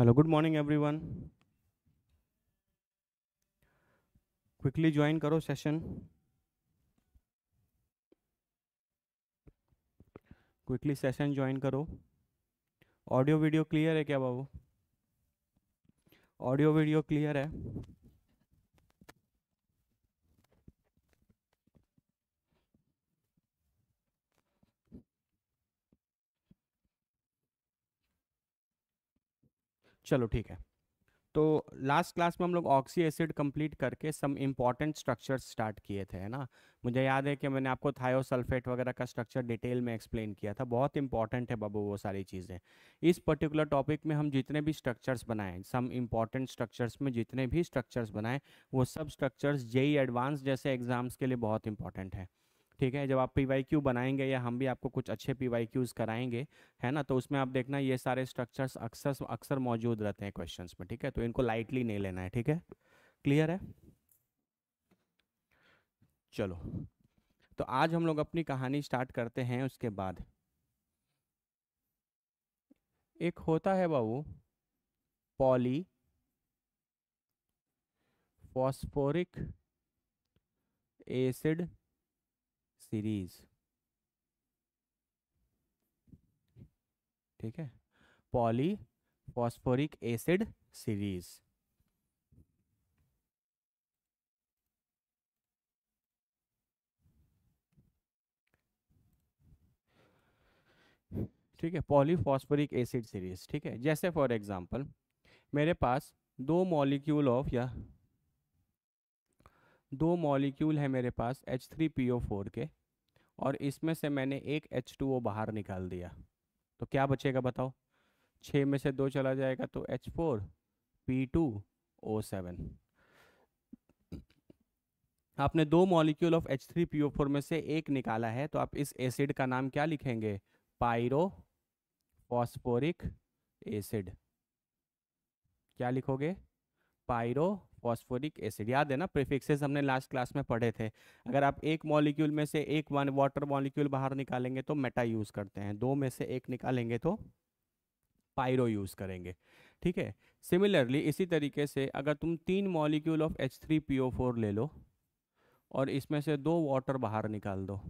Hello, good morning everyone. Quickly join करो session. Quickly session join करो। Audio video clear है क्या बाबू? Audio video clear है? चलो ठीक है। तो लास्ट क्लास में हम लोग ऑक्सी एसिड कंप्लीट करके सम इम्पॉर्टेंट स्ट्रक्चर्स स्टार्ट किए थे, है ना। मुझे याद है कि मैंने आपको थायोसल्फेट वगैरह का स्ट्रक्चर डिटेल में एक्सप्लेन किया था। बहुत इंपॉर्टेंट है बाबू वो सारी चीज़ें। इस पर्टिकुलर टॉपिक में हम जितने भी स्ट्रक्चर्स बनाएं, सम इम्पॉर्टेंट स्ट्रक्चर्स में जितने भी स्ट्रक्चर्स बनाएं, वो सब स्ट्रक्चर्स जेई एडवांस जैसे एग्जाम्स के लिए बहुत इंपॉर्टेंट है। ठीक है, जब आप पीवाईक्यू बनाएंगे या हम भी आपको कुछ अच्छे पीवाईक्यूज कराएंगे, है ना, तो उसमें आप देखना ये सारे स्ट्रक्चर्स अक्सर अक्सर मौजूद रहते हैं क्वेश्चंस में। ठीक है, तो इनको लाइटली नहीं लेना है। ठीक है, क्लियर है? चलो, तो आज हम लोग अपनी कहानी स्टार्ट करते हैं। उसके बाद एक होता है बाबू, पॉली फॉस्फोरिक एसिड सीरीज। ठीक है, पॉली फॉस्फोरिक एसिड सीरीज। ठीक है, पॉलीफॉस्फोरिक एसिड सीरीज। ठीक है, जैसे फॉर एग्जांपल मेरे पास दो मॉलिक्यूल ऑफ या दो मॉलिक्यूल है मेरे पास H3PO4 के, और इसमें से मैंने एक H2O बाहर निकाल दिया। तो क्या बचेगा बताओ? 6 में से 2 चला जाएगा तो H4P2O7। आपने दो मॉलिक्यूल ऑफ H3PO4 में से एक निकाला है, तो आप इस एसिड का नाम क्या लिखेंगे? Pyro phosphoric acid. क्या लिखोगे? Pyro phosphoric acid. याद है ना, प्रीफिक्सेस हमने लास्ट क्लास में पढ़े थे। अगर आप एक मॉलिक्यूल में से एक वन वाटर मॉलिक्यूल बाहर निकालेंगे तो मेटा यूज करते हैं, दो में से एक निकालेंगे तो पायरो यूज करेंगे। ठीक है, सिमिलरली इसी तरीके से अगर तुम तीन मॉलिक्यूल ऑफ H3PO4 ले लो और इसमें से दो वाटर बाहर निकाल दो,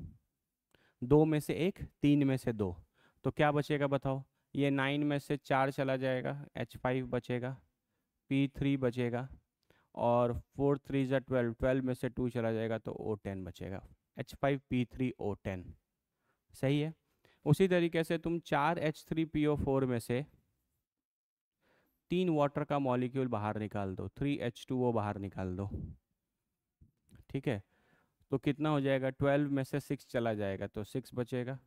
दो में से एक, तीन में से दो, तो क्या बचेगा बताओ? ये 9 में से 4 चला जाएगा, H5 बचेगा, P3 बचेगा, और 4 3 ज़ा 12, 12 में से 2 चला जाएगा तो O10 बचेगा। H5P3O10। सही है। उसी तरीके से तुम चार H3PO4 में से तीन वाटर का मॉलिक्यूल बाहर निकाल दो, 3H2O बाहर निकाल दो। ठीक है, तो कितना हो जाएगा? 12 में से 6 चला जाएगा तो 6 बचेगा,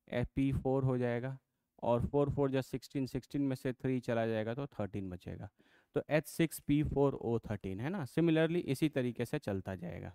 P4 हो जाएगा, और 4 4 ज़ा 16, 16 में से 3 चला जाएगा तो 13 बचेगा। तो H6P4O13, है ना। सिमिलरली इसी तरीके से चलता जाएगा,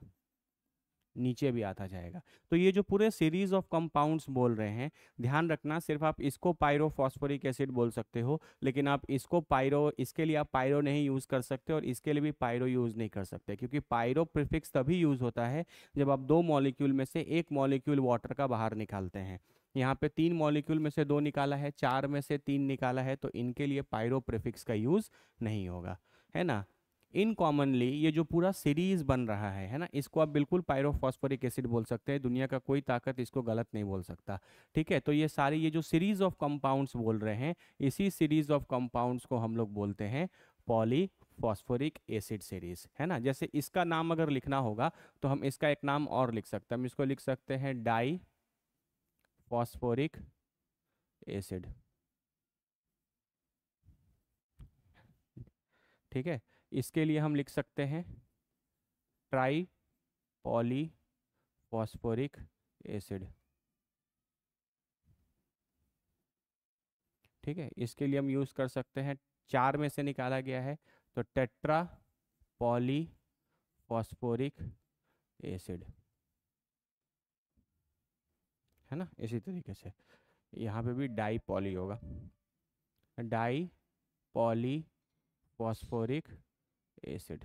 नीचे भी आता जाएगा। तो ये जो पूरे सीरीज ऑफ कंपाउंड्स बोल रहे हैं, ध्यान रखना, सिर्फ आप इसको पायरोफॉस्फोरिक एसिड बोल सकते हो, लेकिन आप इसको पायरो, इसके लिए आप पायरो नहीं यूज कर सकते और इसके लिए भी पायरो यूज नहीं कर सकते, क्योंकि पायरो प्रीफिक्स तभी यूज होता है जब आप दो मॉलिक्यूल में से एक मॉलिक्यूल वाटर का बाहर निकालते हैं। यहाँ पे तीन मॉलिक्यूल में से दो निकाला है, चार में से तीन निकाला है, तो इनके लिए पायरो प्रीफिक्स का यूज नहीं होगा, है ना। इन कॉमनली ये जो पूरा सीरीज बन रहा है ना, इसको आप बिल्कुल पायरोफॉस्फोरिक एसिड बोल सकते हैं। दुनिया का कोई ताकत इसको गलत नहीं बोल सकता। ठीक है, तो ये सारे ये जो सीरीज ऑफ कंपाउंड्स बोल रहे हैं, इसी सीरीज ऑफ कंपाउंड्स को हम लोग बोलते हैं पॉलीफॉस्फोरिक एसिड सीरीज, है ना। जैसे इसका नाम अगर लिखना होगा तो हम इसका एक नाम और लिख सकते हैं, हम इसको लिख सकते हैं डाई फॉस्फोरिक एसिड। ठीक है, इसके लिए हम लिख सकते हैं ट्राई पॉली फॉस्फोरिक एसिड। ठीक है, इसके लिए हम यूज़ कर सकते हैं, चार में से निकाला गया है तो टेट्रा पॉली फॉस्फोरिक एसिड, है ना। इसी तरीके से यहाँ पे भी डाई पॉली होगा, डाई पॉली फॉस्फोरिक एसिड।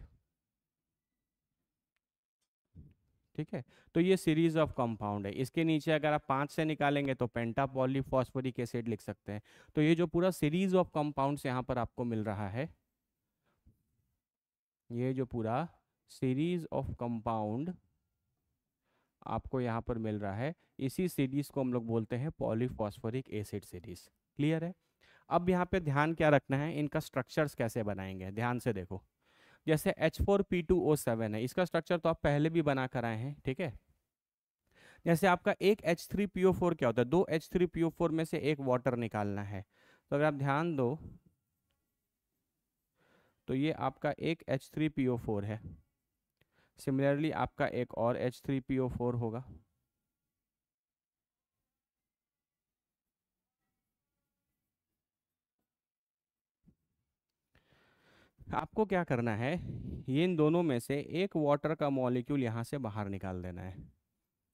ठीक है, तो ये सीरीज ऑफ कंपाउंड है। इसके नीचे अगर आप 5 से निकालेंगे तो पेंटा पॉलीफॉस्फोरिक एसिड लिख सकते हैं। तो ये जो पूरा सीरीज ऑफ कंपाउंड्स यहाँ पर आपको मिल रहा है, ये जो पूरा सीरीज ऑफ कंपाउंड आपको यहाँ पर मिल रहा है, इसी सीरीज को हम लोग बोलते हैं पॉलीफॉस्फोरिक एसिड सीरीज। क्लियर है? अब यहाँ पे ध्यान क्या रखना है, इनका स्ट्रक्चर्स कैसे बनाएंगे, ध्यान से देखो। जैसे H4P2O7 है, इसका स्ट्रक्चर तो आप पहले भी बना कर आए हैं, ठीक है। जैसे आपका एक H3PO4 क्या होता है, दो H3PO4 में से एक वाटर निकालना है। तो अगर आप ध्यान दो तो ये आपका एक H3PO4 है। सिमिलरली आपका एक और H3PO4 होगा। आपको क्या करना है, ये इन दोनों में से एक वाटर का मॉलिक्यूल यहाँ से बाहर निकाल देना है।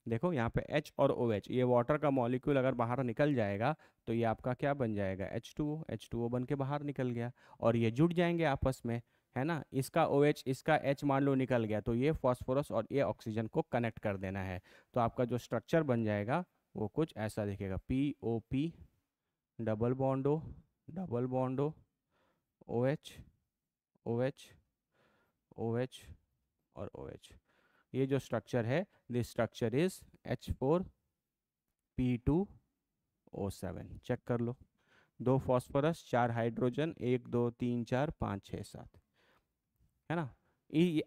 देखो यहाँ पे H और OH, ये वाटर का मॉलिक्यूल अगर बाहर निकल जाएगा तो ये आपका क्या बन जाएगा, H2O बन के बाहर निकल गया। और ये जुड़ जाएंगे आपस में, है ना। इसका OH इसका H मान लो निकल गया, तो ये फॉस्फोरस और ये ऑक्सीजन को कनेक्ट कर देना है। तो आपका जो स्ट्रक्चर बन जाएगा वो कुछ ऐसा दिखेगा, POP double बॉन्डो double बॉन्डो OH OH OH और OH। ये जो स्ट्रक्चर है, this structure is H4P2O7। Check कर लो, दो फॉस्फोरस, चार हाइड्रोजन, 1 2 3 4 5 6 7, है ना।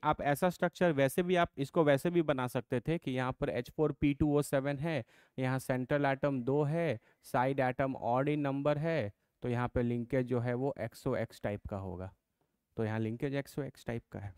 आप ऐसा स्ट्रक्चर वैसे भी, आप इसको वैसे भी बना सकते थे कि यहाँ पर H4P2O7 है, यहाँ सेंट्रल एटम 2 है, साइड एटम ऑड इन नंबर है, तो यहाँ पे लिंकेज जो है वो XOX टाइप का होगा। तो यहाँ लिंकेज XOX टाइप का है।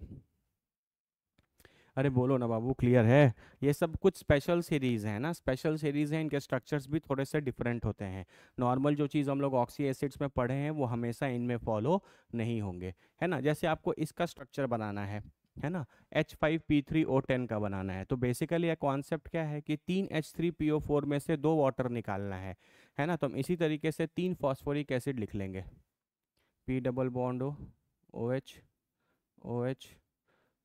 अरे बोलो ना बाबू, क्लियर है? ये सब कुछ स्पेशल सीरीज है ना, स्पेशल सीरीज है, इनके स्ट्रक्चर्स भी थोड़े से डिफरेंट होते हैं। नॉर्मल जो चीज़ हम लोग ऑक्सी एसिड्स में पढ़े हैं वो हमेशा इनमें फॉलो नहीं होंगे, है ना। जैसे आपको इसका स्ट्रक्चर बनाना है ना, H5P3O10 का बनाना है, तो बेसिकली ये कॉन्सेप्ट क्या है कि तीन H3PO4 में से दो वाटर निकालना है ना। तो हम इसी तरीके से तीन फॉस्फोरिक एसिड लिख लेंगे, P double bond OH OH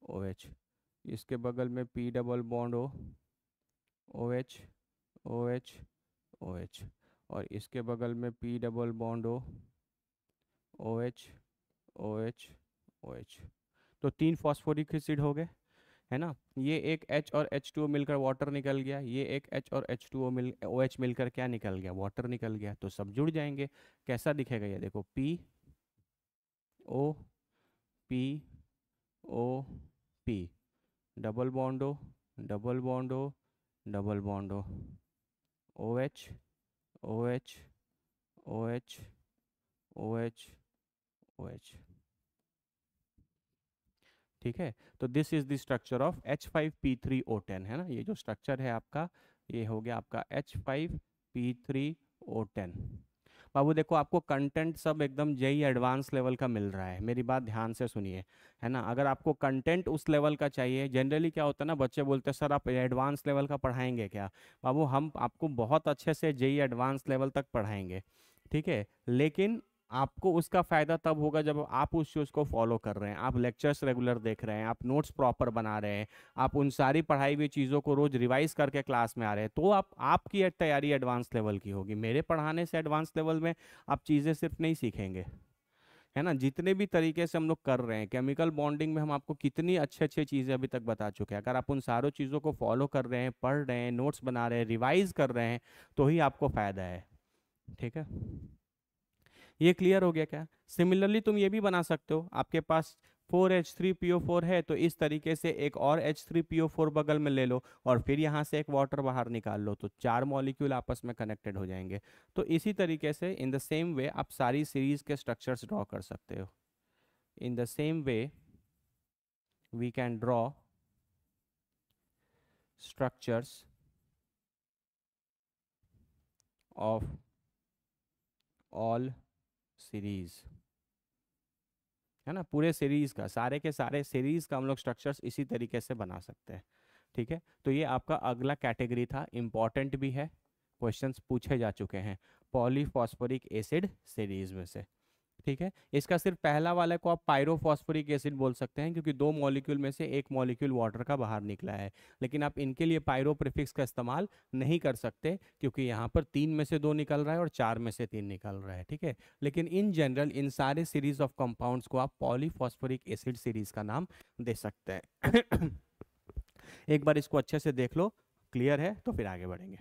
OH, इसके बगल में P double bond OH OH OH, और इसके बगल में P double bond OH OH OH। तो तीन फॉस्फोरिक एसिड हो गए, है ना। ये एक H और H2O मिलकर वाटर निकल गया, ये एक H और H2O OH मिलकर क्या निकल गया, वाटर निकल गया। तो सब जुड़ जाएंगे, कैसा दिखेगा ये देखो, PO PO double bond double bond double bond OH OH OH OH OH। ठीक है, तो this is the structure of H5P3O10, है ना। ये जो स्ट्रक्चर है आपका, ये हो गया आपका H5P3O10। बाबू देखो, आपको कंटेंट सब एकदम जेई एडवांस लेवल का मिल रहा है, मेरी बात ध्यान से सुनिए, है ना। अगर आपको कंटेंट उस लेवल का चाहिए, जनरली क्या होता है ना, बच्चे बोलते हैं सर आप एडवांस लेवल का पढ़ाएंगे क्या। बाबू हम आपको बहुत अच्छे से जेई एडवांस लेवल तक पढ़ाएंगे, ठीक है। लेकिन आपको उसका फायदा तब होगा जब आप उस चीज़ को फॉलो कर रहे हैं, आप लेक्चर्स रेगुलर देख रहे हैं, आप नोट्स प्रॉपर बना रहे हैं, आप उन सारी पढ़ाई हुई चीज़ों को रोज रिवाइज करके क्लास में आ रहे हैं, तो आपकी तैयारी एडवांस लेवल की होगी। मेरे पढ़ाने से एडवांस लेवल में आप चीज़ें सिर्फ नहीं सीखेंगे, है ना। जितने भी तरीके से हम लोग कर रहे हैं, केमिकल बॉन्डिंग में हम आपको कितनी अच्छे अच्छे चीज़ें अभी तक बता चुके हैं, अगर आप उन सारों चीज़ों को फॉलो कर रहे हैं, पढ़ रहे हैं, नोट्स बना रहे हैं, रिवाइज कर रहे हैं, तो ही आपको फायदा है, ठीक है। ये क्लियर हो गया क्या? सिमिलरली तुम ये भी बना सकते हो, आपके पास 4H3PO4 है, तो इस तरीके से एक और H3PO4 बगल में ले लो, और फिर यहाँ से एक वाटर बाहर निकाल लो, तो चार मॉलिक्यूल आपस में कनेक्टेड हो जाएंगे। तो इसी तरीके से इन द सेम वे आप सारी सीरीज के स्ट्रक्चर्स ड्रॉ कर सकते हो। In the same way we can draw structures of all series, है ना। पूरे सीरीज का, सारे के सारे सीरीज का हम लोग स्ट्रक्चर्स इसी तरीके से बना सकते हैं, ठीक है। तो ये आपका अगला कैटेगरी था, इंपॉर्टेंट भी है, क्वेश्चंस पूछे जा चुके हैं पॉलीफॉस्फोरिक एसिड सीरीज में से। ठीक है, इसका सिर्फ पहला वाले को आप पायरोफॉस्फोरिक एसिड बोल सकते हैं क्योंकि दो मॉलिक्यूल में से एक मॉलिक्यूल वाटर का बाहर निकला है। लेकिन आप इनके लिए पायरो प्रीफिक्स का इस्तेमाल नहीं कर सकते क्योंकि यहाँ पर 3 में से 2 निकल रहा है और 4 में से 3 निकल रहा है। ठीक है, लेकिन इन जनरल इन सारे सीरीज ऑफ कंपाउंड्स को आप पॉलीफॉस्फोरिक एसिड सीरीज का नाम दे सकते हैं। एक बार इसको अच्छे से देख लो, क्लियर है तो फिर आगे बढ़ेंगे।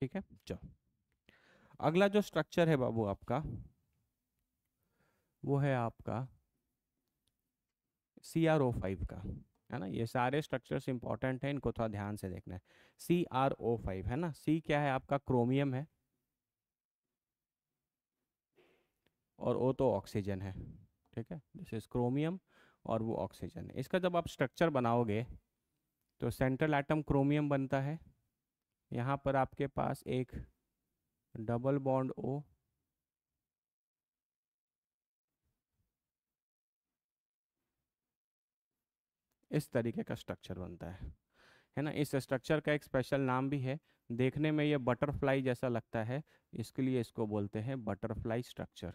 ठीक है, चलो अगला जो स्ट्रक्चर है बाबू आपका, वो है आपका CrO5 का, है ना। ये सारे स्ट्रक्चर्स इंपॉर्टेंट हैं, इनको थोड़ा ध्यान से देखना है। CrO5 है ना, सी क्या है आपका, क्रोमियम है, और O तो ऑक्सीजन है। ठीक है, दिस इज क्रोमियम और वो ऑक्सीजन है। इसका जब आप स्ट्रक्चर बनाओगे तो सेंट्रल एटम क्रोमियम बनता है, यहाँ पर आपके पास एक डबल बॉन्ड O, इस तरीके का स्ट्रक्चर बनता है ना। इस स्ट्रक्चर का एक स्पेशल नाम भी है, देखने में ये बटरफ्लाई जैसा लगता है, इसके लिए इसको बोलते हैं बटरफ्लाई स्ट्रक्चर।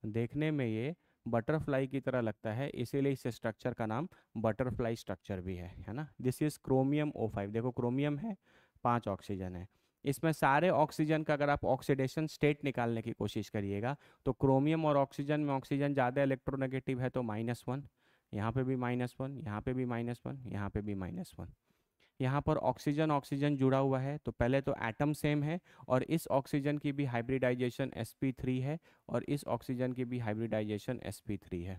देखने में ये बटरफ्लाई की तरह लगता है, इसीलिए इस स्ट्रक्चर का नाम बटरफ्लाई स्ट्रक्चर भी है ना। This is chromium O5। देखो क्रोमियम है, 5 ऑक्सीजन है। इसमें सारे ऑक्सीजन का अगर आप ऑक्सीडेशन स्टेट निकालने की कोशिश करिएगा तो क्रोमियम और ऑक्सीजन में ऑक्सीजन ज़्यादा इलेक्ट्रोनेगेटिव है तो -1, यहाँ पे भी -1, यहाँ पे भी -1, यहाँ पे भी -1। यहाँ पर ऑक्सीजन ऑक्सीजन जुड़ा हुआ है तो पहले तो एटम सेम है, और इस ऑक्सीजन की भी हाइब्रिडाइजेशन sp3 है, और इस ऑक्सीजन की भी हाइब्रिडाइजेशन sp3 है।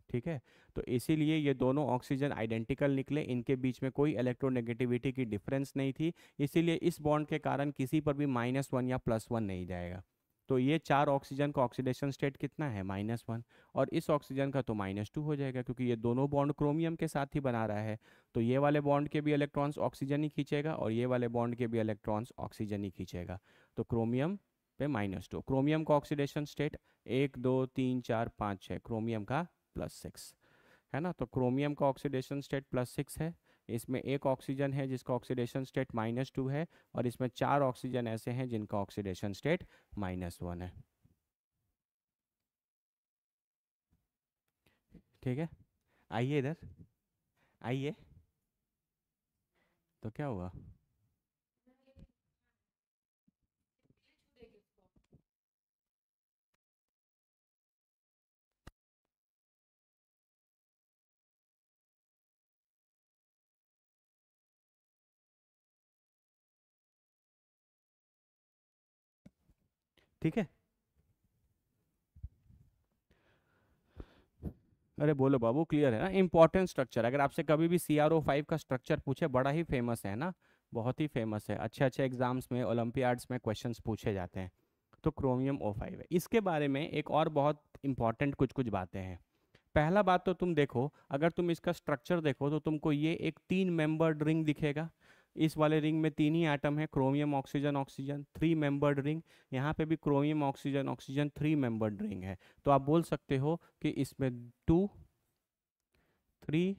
ठीक है, तो इसीलिए ये दोनों ऑक्सीजन आइडेंटिकल निकले, इनके बीच में कोई इलेक्ट्रोनेगेटिविटी की डिफरेंस नहीं थी, इसीलिए इस बॉन्ड के कारण किसी पर भी -1 या +1 नहीं जाएगा। तो ये 4 ऑक्सीजन का ऑक्सीडेशन स्टेट कितना है, -1, और इस ऑक्सीजन का तो -2 हो जाएगा क्योंकि ये दोनों बॉन्ड क्रोमियम के साथ ही बना रहा है। तो ये वाले बॉन्ड के भी इलेक्ट्रॉन्स ऑक्सीजन ही खींचेगा और ये वाले बॉन्ड के भी इलेक्ट्रॉन्स ऑक्सीजन ही खींचेगा। तो क्रोमियम पे -2, क्रोमियम का ऑक्सीडेशन स्टेट 1 2 3 4 5 6, क्रोमियम का +6, है ना। तो क्रोमियम का ऑक्सीडेशन स्टेट +6 है, इसमें एक ऑक्सीजन है जिसका ऑक्सीडेशन स्टेट -2 है, और इसमें 4 ऑक्सीजन ऐसे हैं जिनका ऑक्सीडेशन स्टेट -1 है। ठीक है, आइए इधर, आइए, तो क्या हुआ। ठीक है, अरे बोलो बाबू, क्लियर है ना। इंपॉर्टेंट स्ट्रक्चर, अगर आपसे कभी भी CrO5 का स्ट्रक्चर पूछे, बड़ा ही फेमस है ना, बहुत ही फेमस है, अच्छे अच्छे एग्जाम्स में ओलंपियाड्स में क्वेश्चंस पूछे जाते हैं। तो क्रोमियम O5 है। इसके बारे में एक और बहुत इंपॉर्टेंट कुछ कुछ बातें हैं। पहला बात तो तुम देखो, अगर तुम इसका स्ट्रक्चर देखो तो तुमको ये एक 3 मेंबर्ड रिंग दिखेगा। इस वाले रिंग में 3 ही एटम है, chromium oxygen oxygen, 3 membered ring. यहाँ पे भी chromium oxygen oxygen 3 membered ring है। तो आप बोल सकते हो कि इसमें 2 3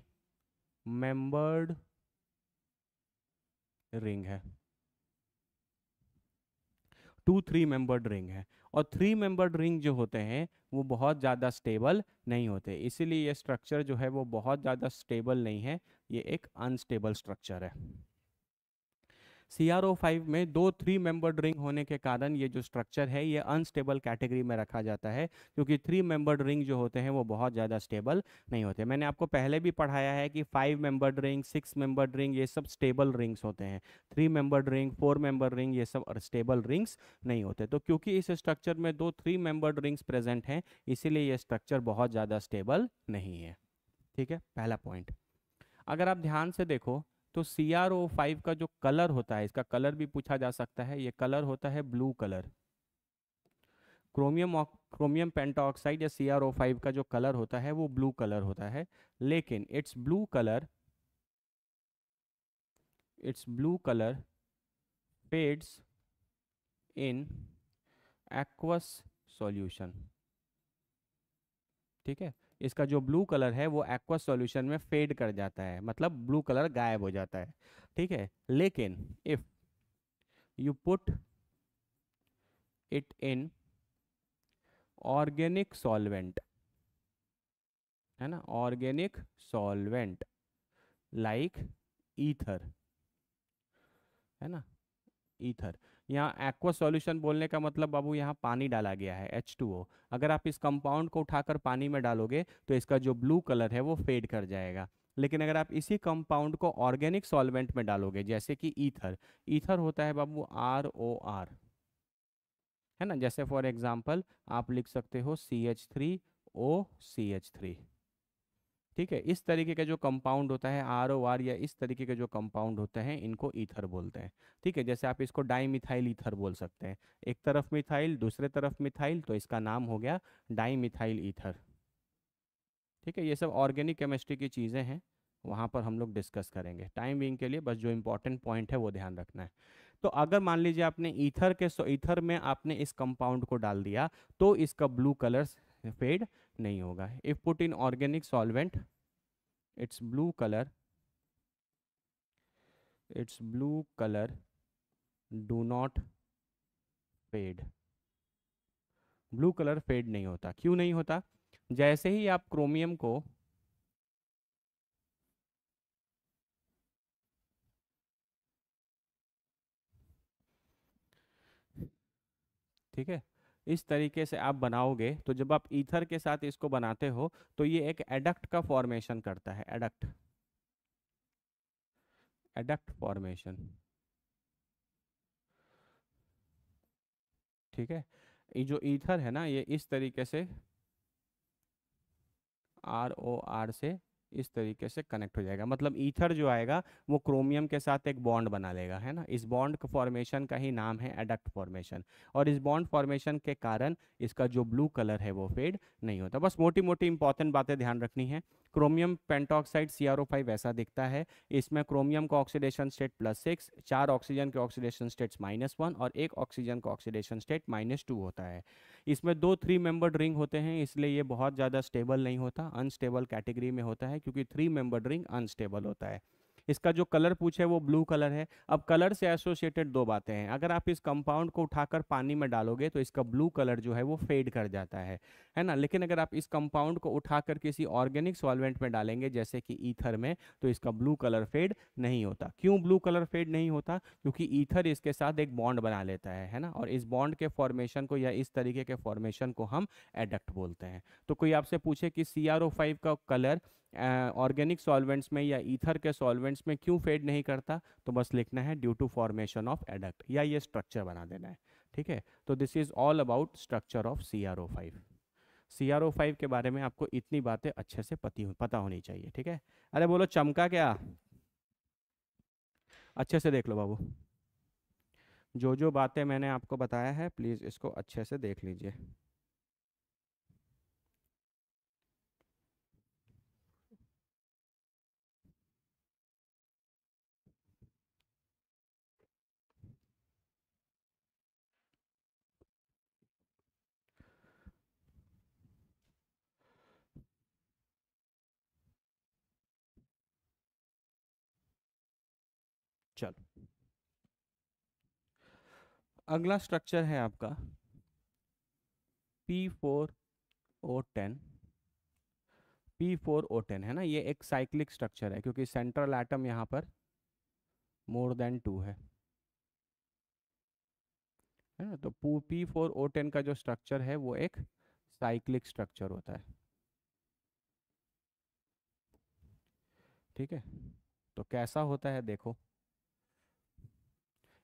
मेंबर्ड रिंग है, 2 3 मेंबर्ड रिंग है। और 3 मेंबर्ड रिंग जो होते हैं वो बहुत ज़्यादा स्टेबल नहीं होते, इसीलिए ये स्ट्रक्चर जो है वो बहुत ज़्यादा स्टेबल नहीं है, ये एक अनस्टेबल स्ट्रक्चर है। CrO5 में 2 3 मेंबर्ड रिंग होने के कारण ये जो स्ट्रक्चर है ये अनस्टेबल कैटेगरी में रखा जाता है, क्योंकि 3 मेंबर्ड रिंग जो होते हैं वो बहुत ज़्यादा स्टेबल नहीं होते। मैंने आपको पहले भी पढ़ाया है कि 5 मेंबर्ड रिंग, 6 मेंबर्ड रिंग, ये सब स्टेबल रिंग्स होते हैं। 3 मेंबर्ड रिंग, 4 मेंबर्ड रिंग, ये सब स्टेबल रिंग्स नहीं होते। तो क्योंकि इस स्ट्रक्चर में 2 3 मेंबर्ड रिंग्स प्रेजेंट हैं, इसीलिए ये स्ट्रक्चर बहुत ज़्यादा स्टेबल नहीं है। ठीक है, पहला पॉइंट। अगर आप ध्यान से देखो तो CrO5 का जो कलर होता है, इसका कलर भी पूछा जा सकता है, ये कलर होता है ब्लू कलर। क्रोमियम पेंटाऑक्साइड या CrO5 का जो कलर होता है वो ब्लू कलर होता है, लेकिन it's blue colour fades in aqueous solution. ठीक है, इसका जो ब्लू कलर है वो एक्वस सॉल्यूशन में फेड कर जाता है, मतलब ब्लू कलर गायब हो जाता है। ठीक है, लेकिन if you put it in organic solvent, है ना, ऑर्गेनिक सॉल्वेंट लाइक ईथर, है ना, ईथर। यहाँ एक्वा सॉल्यूशन बोलने का मतलब बाबू यहाँ पानी डाला गया है, H2O। अगर आप इस कंपाउंड को उठाकर पानी में डालोगे तो इसका जो ब्लू कलर है वो फेड कर जाएगा। लेकिन अगर आप इसी कंपाउंड को ऑर्गेनिक सॉल्वेंट में डालोगे जैसे कि ईथर, ईथर होता है बाबू ROR, है ना, जैसे फॉर एग्जांपल आप लिख सकते हो CH3OCH3। ठीक है, इस तरीके का जो कंपाउंड होता है ROR या इस तरीके के जो कंपाउंड होते हैं इनको ईथर बोलते हैं। ठीक है, जैसे आप इसको डाई मिथाइल ईथर बोल सकते हैं, एक तरफ मिथाइल दूसरे तरफ मिथाइल, तो इसका नाम हो गया डाई मिथाइल ईथर। ठीक है, ये सब ऑर्गेनिक केमिस्ट्री की चीज़ें हैं, वहाँ पर हम लोग डिस्कस करेंगे। टाइम बिंग के लिए बस जो इंपॉर्टेंट पॉइंट है वो ध्यान रखना है। तो अगर मान लीजिए आपने ईथर में आपने इस कंपाउंड को डाल दिया तो इसका ब्लू कलर फेड नहीं होगा। If put in organic solvent, its blue color its blue color do not fade। Blue colour fade नहीं होता, क्यों नहीं होता? जैसे ही आप क्रोमियम को, ठीक है, इस तरीके से आप बनाओगे तो जब आप ईथर के साथ इसको बनाते हो तो ये एक एडक्ट का फॉर्मेशन करता है, एडक्ट, एडक्ट फॉर्मेशन। ठीक है, ये जो ईथर है ना ये इस तरीके से ROR से इस तरीके से कनेक्ट हो जाएगा, मतलब ईथर जो आएगा वो क्रोमियम के साथ एक बॉन्ड बना लेगा, है ना। इस बॉन्ड फॉर्मेशन का ही नाम है एडक्ट फॉर्मेशन, और इस बॉन्ड फॉर्मेशन के कारण इसका जो ब्लू कलर है वो फेड नहीं होता। बस मोटी मोटी इंपॉर्टेंट बातें ध्यान रखनी है। क्रोमियम पेंटॉक्साइड CrO5 ऐसा दिखता है, इसमें क्रोमियम का ऑक्सीडेशन स्टेट +6, 4 ऑक्सीजन के ऑक्सीडेशन स्टेट्स -1 और 1 ऑक्सीजन का ऑक्सीडेशन स्टेट -2 होता है। इसमें 2 3 मेंबर्ड रिंग होते हैं, इसलिए ये बहुत ज़्यादा स्टेबल नहीं होता, अनस्टेबल कैटेगरी में होता है, क्योंकि 3 मेंबर्ड रिंग अनस्टेबल होता है। इसका जो कलर पूछे वो ब्लू कलर है। अब कलर से एसोसिएटेड दो बातें हैं, अगर आप इस कंपाउंड को उठाकर पानी में डालोगे तो इसका ब्लू कलर जो है वो फेड कर जाता है ना। लेकिन अगर आप इस कंपाउंड को उठाकर किसी ऑर्गेनिक सॉल्वेंट में डालेंगे जैसे कि ईथर में, तो इसका ब्लू कलर फेड नहीं होता। क्यों ब्लू कलर फेड नहीं होता? क्योंकि ईथर इसके साथ एक बॉन्ड बना लेता है ना, और इस बॉन्ड के फॉर्मेशन को या इस तरीके के फॉर्मेशन को हम एडक्ट बोलते हैं। तो कोई आपसे पूछे कि CrO5 का कलर ऑर्गेनिक सॉल्वेंट्स में या ईथर के सॉल्वेंट्स में क्यों फेड नहीं करता, तो बस लिखना है due to formation of adduct, या ये स्ट्रक्चर बना देना है। ठीक है, तो this is all about structure of CrO5। CrO5 के बारे में आपको इतनी बातें अच्छे से पता होनी चाहिए। ठीक है, अरे बोलो चमका क्या? अच्छे से देख लो बाबू, जो जो बातें मैंने आपको बताया है प्लीज़ इसको अच्छे से देख लीजिए। चलो, अगला स्ट्रक्चर है आपका P4O10। P4O10 है ना, ये एक साइक्लिक स्ट्रक्चर है क्योंकि सेंट्रल एटम यहाँ पर >2 है ना। तो P4O10 का जो स्ट्रक्चर है वो एक साइक्लिक स्ट्रक्चर होता है। ठीक है, तो कैसा होता है देखो।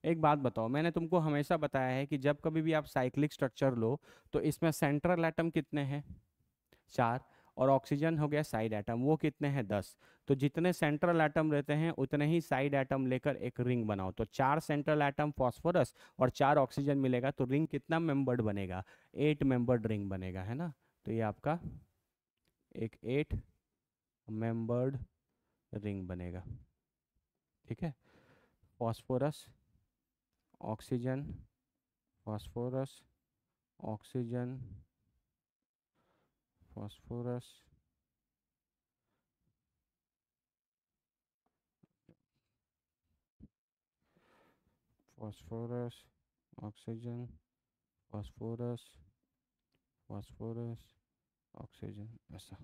एक बात बताओ, मैंने तुमको हमेशा बताया है कि जब कभी भी आप साइक्लिक स्ट्रक्चर लो तो इसमें सेंट्रल एटम कितने हैं? 4। और ऑक्सीजन हो गया साइड एटम, वो कितने हैं 10। तो जितने सेंट्रल एटम रहते हैं उतने ही साइड एटम लेकर एक रिंग बनाओ। तो 4 सेंट्रल एटम फॉस्फोरस और 4 ऑक्सीजन मिलेगा तो रिंग कितना मेंबर्ड बनेगा, 8 मेंबर्ड रिंग बनेगा, है ना। तो ये आपका एक 8 मेंबर्ड रिंग बनेगा। ठीक है, phosphorus, oxygen, phosphorus, oxygen, phosphorus, phosphorus, oxygen, phosphorus, phosphorus, oxygen, ऐसा।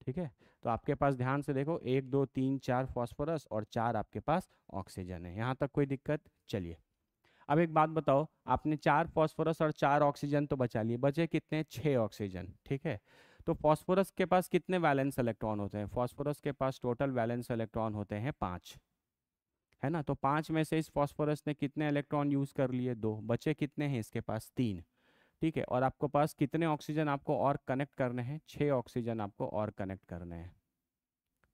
ठीक है, तो आपके पास ध्यान से देखो 1 2 3 4 फॉस्फोरस और 4 आपके पास ऑक्सीजन है। यहाँ तक कोई दिक्कत? चलिए, अब एक बात बताओ, आपने 4 फॉस्फोरस और 4 ऑक्सीजन तो बचा लिए, बचे कितने, 6 ऑक्सीजन। ठीक है, तो फॉस्फोरस के पास कितने वैलेंस इलेक्ट्रॉन होते हैं, फॉस्फोरस के पास टोटल वैलेंस इलेक्ट्रॉन होते हैं 5, है ना। तो 5 में से इस फॉस्फोरस ने कितने इलेक्ट्रॉन यूज कर लिए, 2, बचे कितने हैं इसके पास, 3। ठीक है, और आपको पास कितने ऑक्सीजन आपको और कनेक्ट करने हैं, 6 ऑक्सीजन आपको और कनेक्ट करने हैं।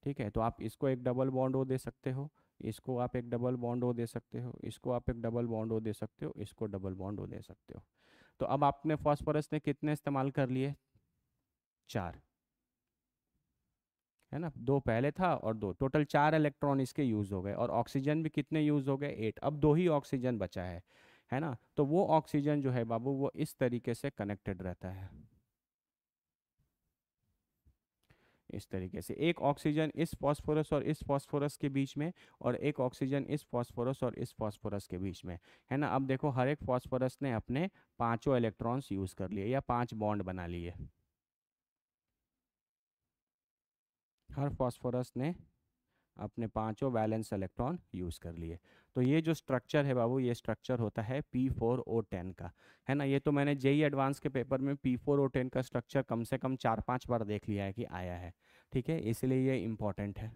ठीक है, तो आप इसको एक डबल बॉन्ड ओ दे सकते हो, इसको आप एक डबल बॉन्ड ओ दे सकते हो, इसको आप एक डबल बॉन्ड ओ दे सकते हो, इसको डबल बॉन्ड ओ दे सकते हो। तो अब आपने फॉस्फोरस ने कितने इस्तेमाल कर लिए, 4, है ना। 2 पहले था और 2, टोटल 4 इलेक्ट्रॉन इसके यूज हो गए। और ऑक्सीजन भी कितने यूज हो गए, 8। अब 2 ही ऑक्सीजन बचा है ना। तो वो ऑक्सीजन जो है बाबू वो इस तरीके से कनेक्टेड रहता है, इस तरीके से। एक ऑक्सीजन इस फॉस्फोरस और इस फॉस्फोरस के बीच में, और एक ऑक्सीजन इस फॉस्फोरस और इस फॉस्फोरस के बीच में, है ना। अब देखो हर एक फॉस्फोरस ने अपने 5 इलेक्ट्रॉन्स यूज कर लिए या 5 बॉन्ड बना लिए। हर फॉस्फोरस ने अपने 5 वैलेंस इलेक्ट्रॉन यूज कर लिए। तो ये जो स्ट्रक्चर है बाबू, ये स्ट्रक्चर होता है P4O10 का, है ना। ये तो मैंने जेई एडवांस के पेपर में P4O10 का स्ट्रक्चर कम से कम 4 5 बार देख लिया है कि आया है। ठीक है, इसलिए ये इंपॉर्टेंट है।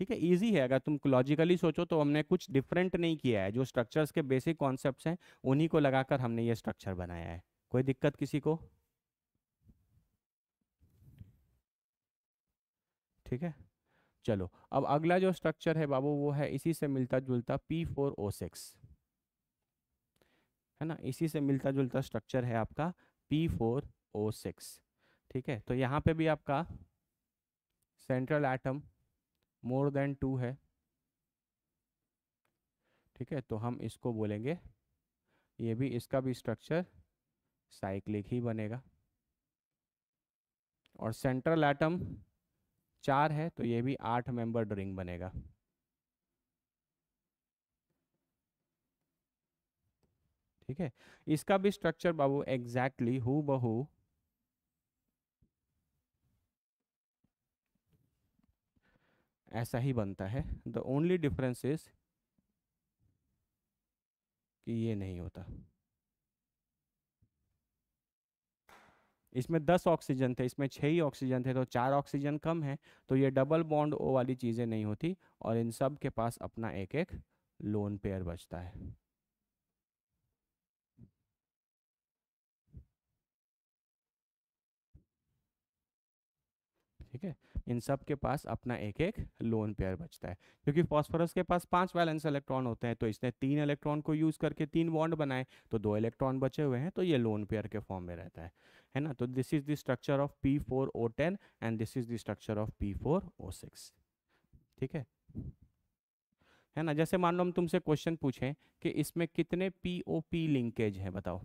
ठीक है, इजी है, अगर तुम लॉजिकली सोचो तो हमने कुछ डिफरेंट नहीं किया है, जो स्ट्रक्चर्स के बेसिक कॉन्सेप्ट्स हैं उन्हीं को लगाकर हमने ये स्ट्रक्चर बनाया है। कोई दिक्कत किसी को? ठीक है, चलो अब अगला जो स्ट्रक्चर है बाबू वो है इसी से मिलता जुलता P4O6, है ना। इसी से मिलता जुलता स्ट्रक्चर है आपका P4O6। ठीक है, तो यहाँ पे भी आपका सेंट्रल एटम मोर देन 2 है। ठीक है, तो हम इसको बोलेंगे, ये भी, इसका भी स्ट्रक्चर साइक्लिक ही बनेगा। और सेंट्रल एटम 4 है तो ये भी 8 मेंबर रिंग बनेगा। ठीक है, इसका भी स्ट्रक्चर बाबू एग्जैक्टली हु बहू ऐसा ही बनता है। द ओनली डिफरेंस इज कि ये नहीं होता। इसमें 10 ऑक्सीजन थे, इसमें 6 ही ऑक्सीजन थे, तो 4 ऑक्सीजन कम है। तो ये डबल बॉन्ड ओ वाली चीज़ें नहीं होती, और इन सब के पास अपना एक एक लोन पेयर बचता है। ठीक है, इन सब के पास अपना एक एक लोन पेयर बचता है। क्योंकि फॉस्फोरस के पास 5 वैलेंस इलेक्ट्रॉन होते हैं, तो इसने 3 इलेक्ट्रॉन को यूज करके 3 बॉन्ड बनाए, तो 2 इलेक्ट्रॉन बचे हुए हैं, तो ये लोन पेयर के फॉर्म में रहता है ना। तो this is the structure of P4O10 and this is the structure of P4O6। ठीक है ना। जैसे मान लो हम तुमसे क्वेश्चन पूछें कि इसमें कितने POP लिंकेज है, बताओ।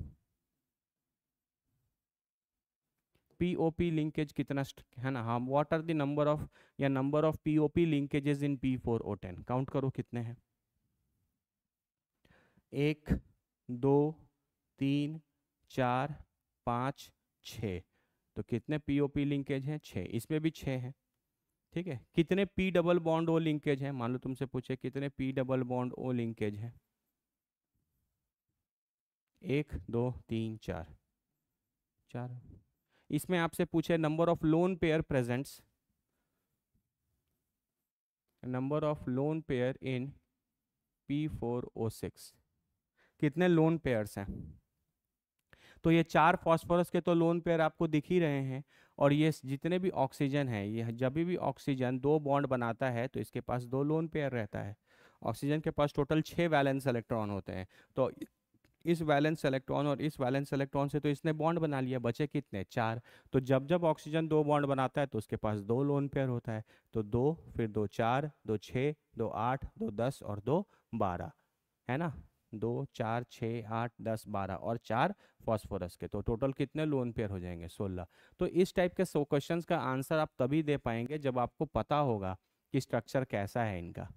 POP लिंकेज कितना है ना। हाँ, what are the number of, या number of POP linkages in P4O10, count करो कितने हैं। 1 2 3 4 5 6। तो कितने POP लिंकेज हैं, 6। इसमें भी 6 हैं। ठीक है, कितने P double bond O linkage हैं, मान लो तुमसे पूछे कितने P double bond O linkage हैं। 1 2 3 4, 4। इसमें आपसे पूछे number of lone pair presents, number of lone pair in P4O6, कितने लोन पेयर्स हैं। तो ये 4 फास्फोरस के तो लोन पेयर आपको दिख ही रहे हैं। और ये जितने भी ऑक्सीजन है, ये जब भी ऑक्सीजन दो बॉन्ड बनाता है तो इसके पास दो लोन पेयर रहता है। ऑक्सीजन के पास टोटल 6 वैलेंस इलेक्ट्रॉन होते हैं। तो इस वैलेंस इलेक्ट्रॉन और इस वैलेंस इलेक्ट्रॉन से तो इसने बॉन्ड बना लिया, बचे कितने, 4। तो जब जब ऑक्सीजन दो बॉन्ड बनाता है तो उसके पास दो लोन पेयर होता है। तो दो, फिर दो 4, दो 6, दो 8, दो 10 और दो 12, है ना। 2 4 6 8 10 12 और 4 फॉस्फोरस के, तो टोटल कितने लोन पेयर हो जाएंगे, 16। तो इस टाइप के क्वेश्चंस का आंसर आप तभी दे पाएंगे जब आपको पता होगा कि स्ट्रक्चर कैसा है इनका,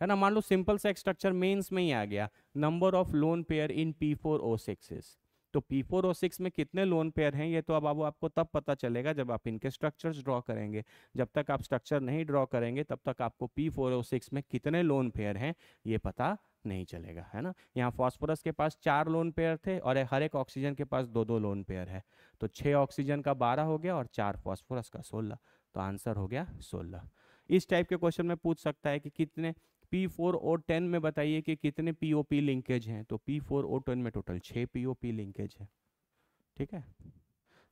है ना। मान लो सिंपल सा स्ट्रक्चर मेंस में ही आ गया, number of lone pair in P4O6 तो P4O6 में कितने लोन पेयर हैं ये तो अब आपको तब पता चलेगा जब आप इनके स्ट्रक्चर्स ड्रॉ करेंगे। जब तक आप स्ट्रक्चर नहीं ड्रॉ करेंगे तब तक आपको P4O6 में कितने लोन पेयर हैं ये पता नहीं चलेगा, है ना। यहाँ फॉस्फोरस के पास 4 लोन पेयर थे और हर एक ऑक्सीजन के पास दो दो लोन पेयर है। तो 6 ऑक्सीजन का 12 हो गया और 4 फॉस्फोरस का 16। तो आंसर हो गया 16। इस टाइप के क्वेश्चन में पूछ सकता है कि कितने P4O10 में बताइए कि कितने POP लिंकेज हैं। तो P4O10 में टोटल 6 POP लिंकेज है। ठीक है,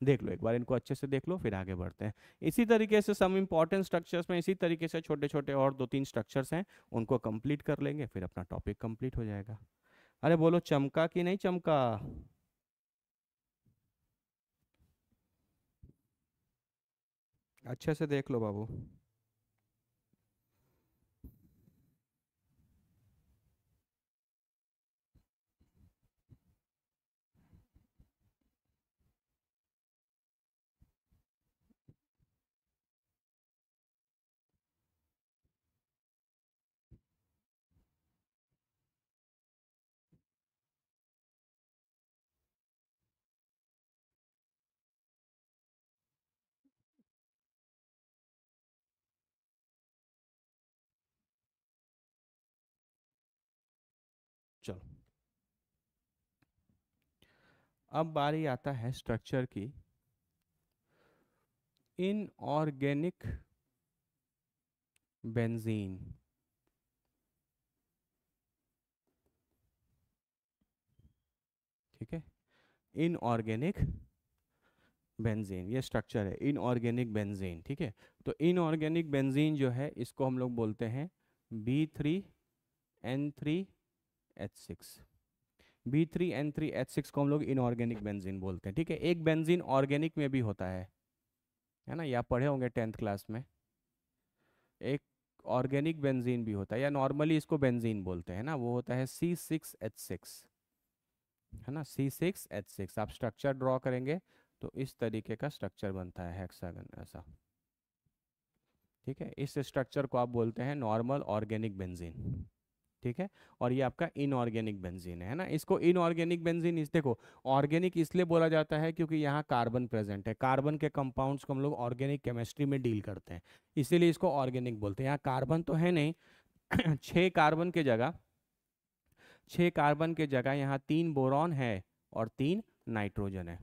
देख लो एक बार इनको अच्छे से देख लो, फिर आगे बढ़ते हैं। इसी तरीके से सम इंपॉर्टेंट स्ट्रक्चर्स में इसी तरीके से छोटे छोटे और दो तीन स्ट्रक्चर्स हैं, उनको कंप्लीट कर लेंगे, फिर अपना टॉपिक कंप्लीट हो जाएगा। अरे बोलो, चमका कि नहीं चमका? अच्छे से देख लो बाबू। चलो, अब बारी आता है स्ट्रक्चर की। इनऑर्गेनिक बेंजीन, ठीक है। इनऑर्गेनिक बेंजीन ये स्ट्रक्चर है, इनऑर्गेनिक बेंजीन, ठीक है। तो इनऑर्गेनिक बेंजीन जो है इसको हम लोग बोलते हैं B3N3H6। B3N3H6 को हम लोग इनऑर्गेनिक बेंजीन बोलते हैं, ठीक है। एक बेंजीन ऑर्गेनिक में भी होता है ना, या पढ़े होंगे 10th क्लास में। एक ऑर्गेनिक बेंजीन भी होता है, या नॉर्मली इसको बेंजीन बोलते हैं ना, वो होता है C6H6, है ना। C6H6 आप स्ट्रक्चर ड्रॉ करेंगे तो इस तरीके का स्ट्रक्चर बनता है, हेक्सागन ऐसा, ठीक है। इस स्ट्रक्चर को आप बोलते हैं नॉर्मल ऑर्गेनिक बेंजीन, ठीक है। और ये आपका इनऑर्गेनिक बेंजीन है ना। इसको इनऑर्गेनिक बेंजीन इस देखो, ऑर्गेनिक इसलिए बोला जाता है क्योंकि यहाँ कार्बन प्रेजेंट है, कार्बन के कंपाउंड्स को हम लोग ऑर्गेनिक केमिस्ट्री में डील करते हैं, इसीलिए इसको ऑर्गेनिक बोलते हैं। यहाँ कार्बन तो है नहीं, 6 कार्बन के जगह, 6 कार्बन के जगह यहाँ 3 बोरॉन है और 3 नाइट्रोजन है,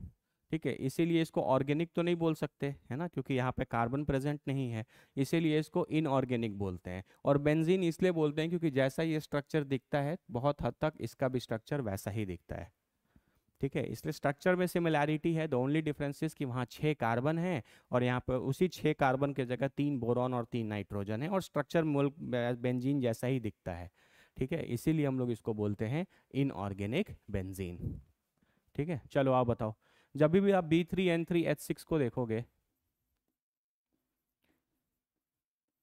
ठीक है। इसीलिए इसको ऑर्गेनिक तो नहीं बोल सकते, है ना, क्योंकि यहाँ पे कार्बन प्रेजेंट नहीं है, इसीलिए इसको इनऑर्गेनिक बोलते हैं। और बेंजीन इसलिए बोलते हैं क्योंकि जैसा ये स्ट्रक्चर दिखता है बहुत हद तक इसका भी स्ट्रक्चर वैसा ही दिखता है, ठीक है। इसलिए स्ट्रक्चर में सिमिलैरिटी है, द ओनली डिफरेंस इज कि वहाँ 6 कार्बन है और यहाँ पर उसी 6 कार्बन के जगह 3 बोरॉन और 3 नाइट्रोजन है, और स्ट्रक्चर बेंजीन जैसा ही दिखता है, ठीक है। इसीलिए हम लोग इसको बोलते हैं इनऑर्गेनिक बेंजीन, ठीक है। चलो आप बताओ, जब भी आप B3N3H6 को देखोगे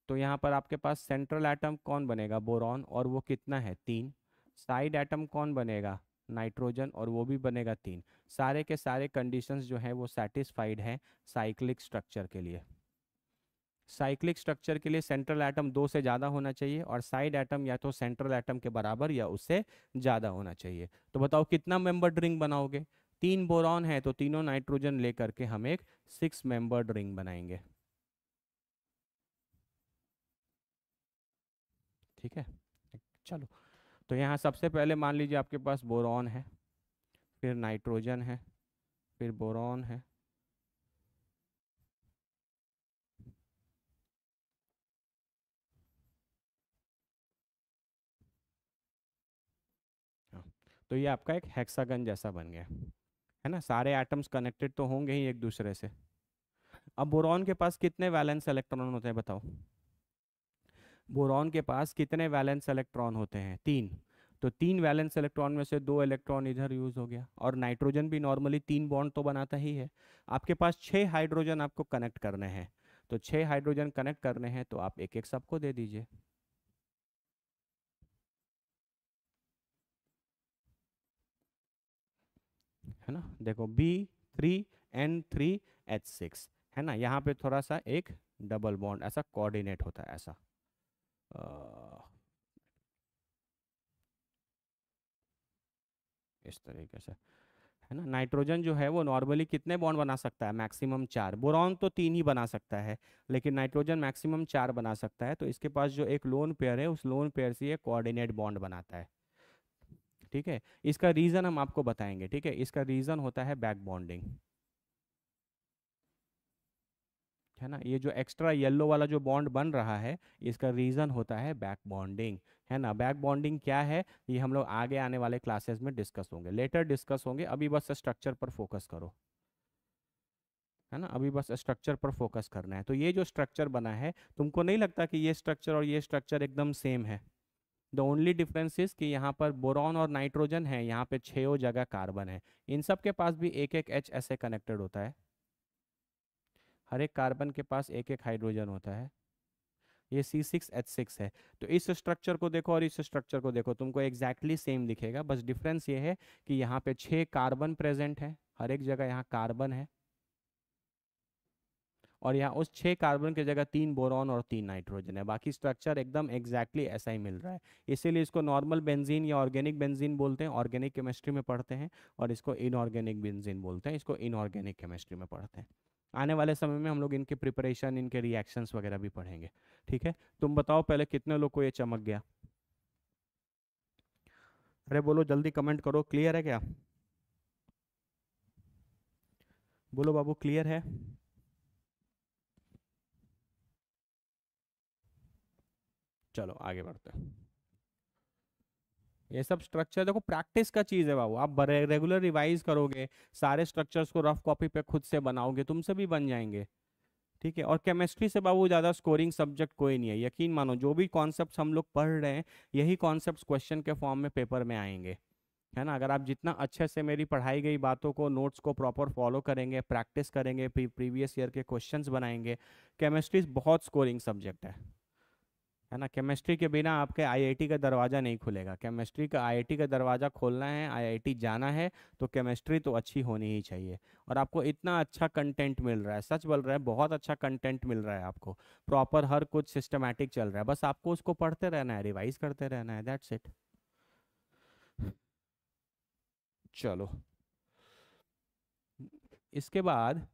तो यहाँ पर आपके पास सेंट्रल एटम कौन बनेगा, बोरॉन, और वो कितना है, 3। साइड एटम कौन बनेगा, नाइट्रोजन, और वो भी बनेगा 3। सारे के सारे कंडीशंस जो है वो सेटिस्फाइड हैं साइक्लिक स्ट्रक्चर के लिए। साइक्लिक स्ट्रक्चर के लिए सेंट्रल एटम 2 से ज़्यादा होना चाहिए और साइड एटम या तो सेंट्रल एटम के बराबर या उससे ज़्यादा होना चाहिए। तो बताओ कितना मेंबर्ड रिंग बनाओगे, 3 बोरॉन है तो तीनों नाइट्रोजन लेकर के हम एक 6 मेंबर्ड रिंग बनाएंगे, ठीक है। चलो, तो यहाँ सबसे पहले मान लीजिए आपके पास बोरॉन है, फिर नाइट्रोजन है, फिर बोरॉन है, हाँ। तो ये आपका एक हेक्सागन जैसा बन गया, है ना, सारे एटम्स कनेक्टेड तो होंगे ही एक दूसरे से। अब बोरॉन के पास कितने वैलेंस इलेक्ट्रॉन होते हैं बताओ। बोरॉन के पास कितने वैलेंस इलेक्ट्रॉन होते हैं? तीन। तो तीन वैलेंस इलेक्ट्रॉन में से दो इलेक्ट्रॉन इधर यूज हो गया, और नाइट्रोजन भी नॉर्मली तीन बॉन्ड तो बनाता ही है। आपके पास छह हाइड्रोजन आपको कनेक्ट करने हैं, तो छह हाइड्रोजन कनेक्ट करने हैं तो आप एक एक सबको दे दीजिए। है ना, देखो B3N3H6, है ना, यहाँ पे थोड़ा सा एक डबल बॉन्ड ऐसा कोऑर्डिनेट होता है ऐसा। अ, इस तरीके से, है ना। नाइट्रोजन जो है वो नॉर्मली कितने बॉन्ड बना सकता है? मैक्सिमम चार। बोरॉन तो तीन ही बना सकता है, लेकिन नाइट्रोजन मैक्सिमम चार बना सकता है। तो इसके पास जो एक लोन पेयर है, उस लोन पेयर से ये कोऑर्डिनेट बॉन्ड बनाता है। ठीक है, इसका रीजन हम आपको बताएंगे। ठीक है, इसका रीजन होता है बैक बॉन्डिंग। है ना, ये जो एक्स्ट्रा येलो वाला जो बॉन्ड बन रहा है, इसका रीजन होता है बैक बॉन्डिंग। है ना, बैक बॉन्डिंग क्या है ये हम लोग आगे आने वाले क्लासेस में डिस्कस होंगे, लेटर डिस्कस होंगे। अभी बस स्ट्रक्चर पर फोकस करो। है ना, अभी बस स्ट्रक्चर पर फोकस करना है। तो ये जो स्ट्रक्चर बना है, तुमको नहीं लगता कि ये स्ट्रक्चर और ये स्ट्रक्चर एकदम सेम है? द ओनली डिफरेंस इज कि यहाँ पर बोरॉन और नाइट्रोजन है, यहाँ पे छो जगह कार्बन है। इन सब के पास भी एक एक एच ऐसे कनेक्टेड होता है। हर एक कार्बन के पास एक एक हाइड्रोजन होता है। ये C6H6 है। तो इस स्ट्रक्चर को देखो और इस स्ट्रक्चर को देखो, तुमको एग्जैक्टली सेम दिखेगा। बस डिफरेंस ये है कि यहाँ पे छह कार्बन प्रेजेंट है, हर एक जगह यहाँ कार्बन है, और यहाँ उस छह कार्बन की जगह तीन बोरॉन और तीन नाइट्रोजन है। बाकी स्ट्रक्चर एकदम एग्जैक्टली ऐसा ही मिल रहा है। इसीलिए इसको नॉर्मल बेंजीन या ऑर्गेनिक बेंजीन बोलते हैं, ऑर्गेनिक केमिस्ट्री में पढ़ते हैं। और इसको इनऑर्गेनिक बेंजीन बोलते हैं, इसको इनऑर्गेनिक केमिस्ट्री में पढ़ते हैं। आने वाले समय में हम लोग इनके प्रिपरेशन, इनके रिएक्शंस वगैरह भी पढ़ेंगे। ठीक है, तुम बताओ पहले कितने लोग को ये चमक गया? अरे बोलो जल्दी, कमेंट करो, क्लियर है क्या? बोलो बाबू, क्लियर है? चलो आगे बढ़ते हैं। ये सब स्ट्रक्चर देखो प्रैक्टिस का चीज है बाबू। आप रेगुलर रिवाइज करोगे, सारे स्ट्रक्चर्स को रफ कॉपी पे खुद से बनाओगे, तुमसे भी बन जाएंगे। ठीक है, और केमिस्ट्री से बाबू ज़्यादा स्कोरिंग सब्जेक्ट कोई नहीं है। यकीन मानो, जो भी कॉन्सेप्ट्स हम लोग पढ़ रहे हैं, यही कॉन्सेप्ट्स क्वेश्चन के फॉर्म में पेपर में आएंगे। है ना, अगर आप जितना अच्छे से मेरी पढ़ाई गई बातों को, नोट्स को प्रॉपर फॉलो करेंगे, प्रैक्टिस करेंगे, प्रीवियस ईयर के क्वेश्चंस बनाएंगे, केमिस्ट्री बहुत स्कोरिंग सब्जेक्ट है ना। केमिस्ट्री के बिना आपके आईआईटी का दरवाज़ा नहीं खुलेगा। केमिस्ट्री का आईआईटी का दरवाज़ा खोलना है, आईआईटी जाना है, तो केमिस्ट्री तो अच्छी होनी ही चाहिए। और आपको इतना अच्छा कंटेंट मिल रहा है, सच बोल रहा है, बहुत अच्छा कंटेंट मिल रहा है आपको। प्रॉपर हर कुछ सिस्टमैटिक चल रहा है, बस आपको उसको पढ़ते रहना है, रिवाइज करते रहना है, दैट्स इट। चलो, इसके बाद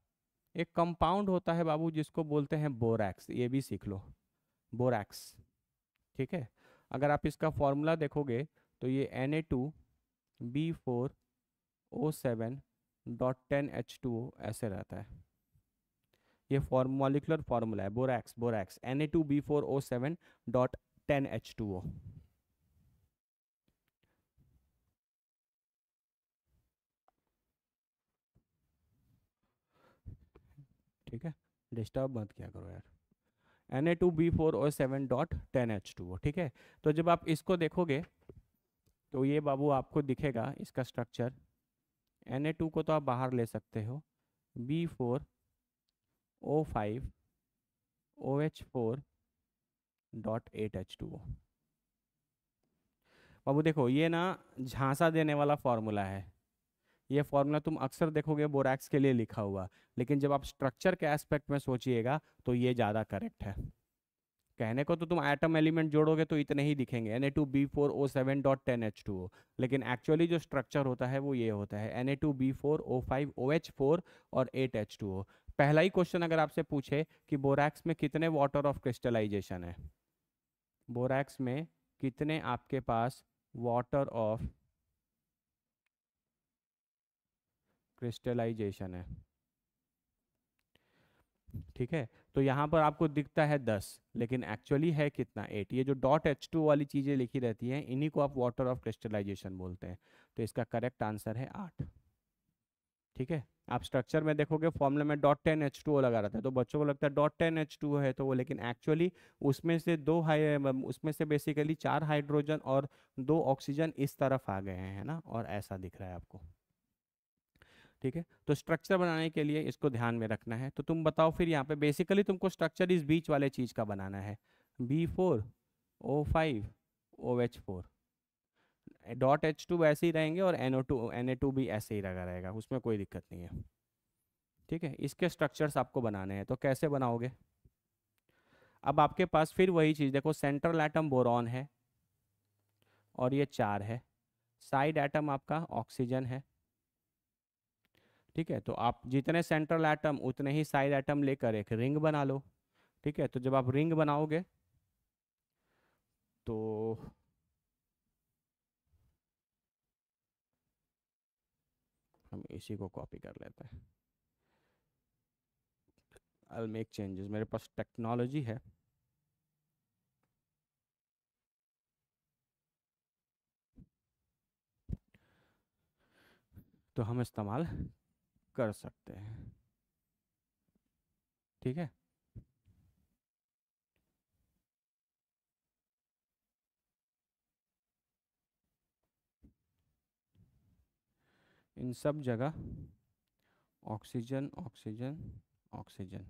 एक कंपाउंड होता है बाबू जिसको बोलते हैं बोरैक्स, ये भी सीख लो, बोरैक्स। ठीक है, अगर आप इसका फॉर्मूला देखोगे तो ये Na2B4O7.10H2O ऐसे रहता है। ये मॉलिक्यूलर फार्मूला है, बोरैक्स, बोरैक्स Na2B4O7.10H2O। ठीक है, डिस्टर्ब मत किया करो यार। Na2B4O7.10H2O, ठीक है। तो जब आप इसको देखोगे तो ये बाबू आपको दिखेगा इसका स्ट्रक्चर। Na2 को तो आप बाहर ले सकते हो, B4O5OH4.8H2O। बाबू देखो, ये ना झांसा देने वाला फॉर्मूला है। ये फॉर्मूला तुम अक्सर देखोगे बोरैक्स के लिए लिखा हुआ, लेकिन जब आप स्ट्रक्चर के एस्पेक्ट में सोचिएगा तो ये ज़्यादा करेक्ट है। कहने को तो तुम एटम एलिमेंट जोड़ोगे तो इतने ही दिखेंगे, Na2B4O7.10H2O, लेकिन एक्चुअली जो स्ट्रक्चर होता है वो ये होता है, Na2B4O5OH4 और 8H2O। पहला ही क्वेश्चन अगर आपसे पूछे कि बोरैक्स में कितने वाटर ऑफ क्रिस्टलाइजेशन है, बोरैक्स में कितने आपके पास वाटर ऑफ क्रिस्टलाइजेशन है, ठीक है, तो यहाँ पर आपको दिखता है 10, लेकिन एक्चुअली है कितना? 8। ये जो डॉट H2 वाली चीज़ें लिखी रहती हैं, इन्हीं को आप वाटर ऑफ क्रिस्टलाइजेशन बोलते हैं। तो इसका करेक्ट आंसर है 8। ठीक है। आप स्ट्रक्चर में देखोगे फॉर्मूला में .10H2O लगा रहता है, तो बच्चों को लगता है .10H2O है तो वो, लेकिन एक्चुअली उसमें से उसमें से बेसिकली 4 हाइड्रोजन और 2 ऑक्सीजन इस तरफ आ गए हैं, है ना, और ऐसा दिख रहा है आपको। ठीक है, तो स्ट्रक्चर बनाने के लिए इसको ध्यान में रखना है। तो तुम बताओ फिर यहाँ पे बेसिकली तुमको स्ट्रक्चर इस बीच वाले चीज का बनाना है, B4O5 OH4। .H2 ऐसे ही रहेंगे और Na2 भी ऐसे ही लगा रहेगा, उसमें कोई दिक्कत नहीं है। ठीक है, इसके स्ट्रक्चर्स आपको बनाने हैं, तो कैसे बनाओगे? अब आपके पास फिर वही चीज़ देखो, सेंट्रल एटम बोरॉन है और ये 4 है, साइड एटम आपका ऑक्सीजन है। ठीक है, तो आप जितने सेंट्रल एटम उतने ही साइड एटम लेकर एक रिंग बना लो। ठीक है, तो जब आप रिंग बनाओगे तो हम इसी को कॉपी कर लेते हैं। आई मेक चेंजेस, मेरे पास टेक्नोलॉजी है। तो हम इस्तेमाल कर सकते हैं। ठीक है, इन सब जगह ऑक्सीजन ऑक्सीजन ऑक्सीजन।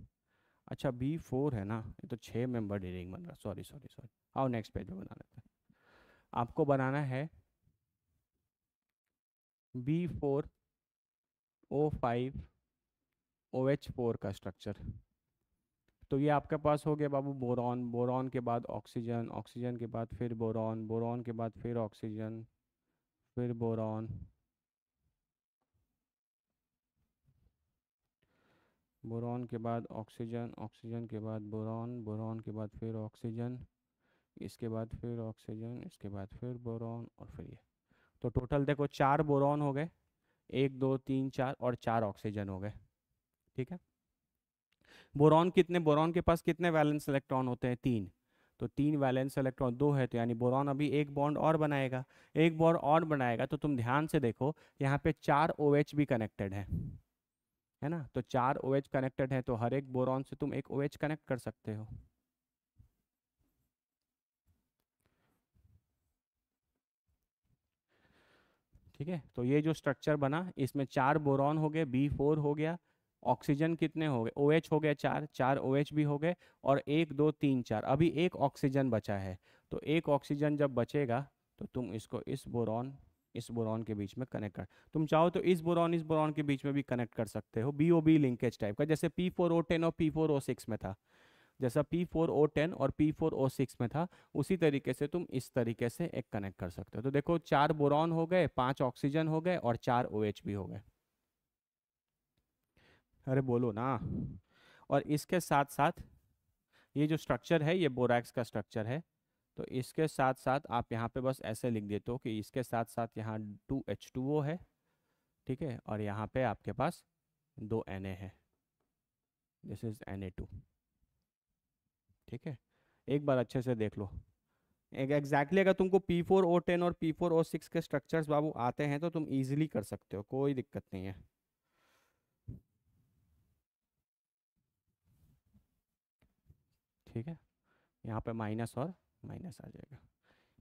अच्छा, B4 है ना, ये तो 6 मेंबर रिंग बन रहा, सॉरी सॉरी सॉरी। आओ नेक्स्ट पेज पे बना लेते हैं। आपको बनाना है B4O5OH4 का स्ट्रक्चर। तो ये आपके पास हो गया बाबू बोरॉन, बोरॉन के बाद ऑक्सीजन, ऑक्सीजन के बाद फिर बोरॉन, बोरॉन के बाद फिर ऑक्सीजन, फिर बोरॉन, बोरॉन के बाद ऑक्सीजन, ऑक्सीजन के बाद बोरॉन, बोरॉन के बाद फिर ऑक्सीजन, इसके बाद फिर ऑक्सीजन, इसके बाद फिर बोरॉन और फिर ये। तो टोटल देखो 4 बोरॉन हो गए, 1 2 3 4 और 4 ऑक्सीजन हो गए। ठीक है, बोरॉन कितने, बोरॉन के पास कितने वैलेंस इलेक्ट्रॉन होते हैं? 3। तो 3 वैलेंस इलेक्ट्रॉन 2 है, तो यानी बोरॉन अभी एक बॉन्ड और बनाएगा। एक बॉन्ड और बनाएगा तो तुम ध्यान से देखो, यहाँ पे 4 OH भी कनेक्टेड है ना, तो 4 OH कनेक्टेड है, तो हर एक बोरॉन से तुम एक OH कनेक्ट कर सकते हो। ठीक है, तो ये जो स्ट्रक्चर बना इसमें 4 बोरॉन हो गए, B4 हो गया, ऑक्सीजन कितने हो गए, OH हो गए 4, 4 OH भी हो गए, और 1 2 3 4 अभी एक ऑक्सीजन बचा है। तो एक ऑक्सीजन जब बचेगा तो तुम इसको इस बोरॉन के बीच में कनेक्ट कर, तुम चाहो तो इस बोरॉन के बीच में भी कनेक्ट कर सकते हो, BOB लिंकेज टाइप का, जैसे P4O10 और P4O6 में था। जैसा P4O10 और P4O6 में था, उसी तरीके से तुम इस तरीके से एक कनेक्ट कर सकते हो। तो देखो 4 बोरॉन हो गए, 5 ऑक्सीजन हो गए और 4 OH भी हो गए। अरे बोलो ना। और इसके साथ साथ ये जो स्ट्रक्चर है ये बोरैक्स का स्ट्रक्चर है, तो इसके साथ साथ आप यहाँ पे बस ऐसे लिख देते हो कि इसके साथ साथ यहाँ 2H2O है। ठीक है, और यहाँ पे आपके पास 2 Na है, दिस इज Na2। ठीक है, एक बार अच्छे से देख लो। एग्जैक्टली अगर तुमको P4O10 और P4O6 के स्ट्रक्चर्स बाबू आते हैं तो तुम इजीली कर सकते हो, कोई दिक्कत नहीं है। ठीक है, यहाँ पे माइनस और माइनस आ जाएगा।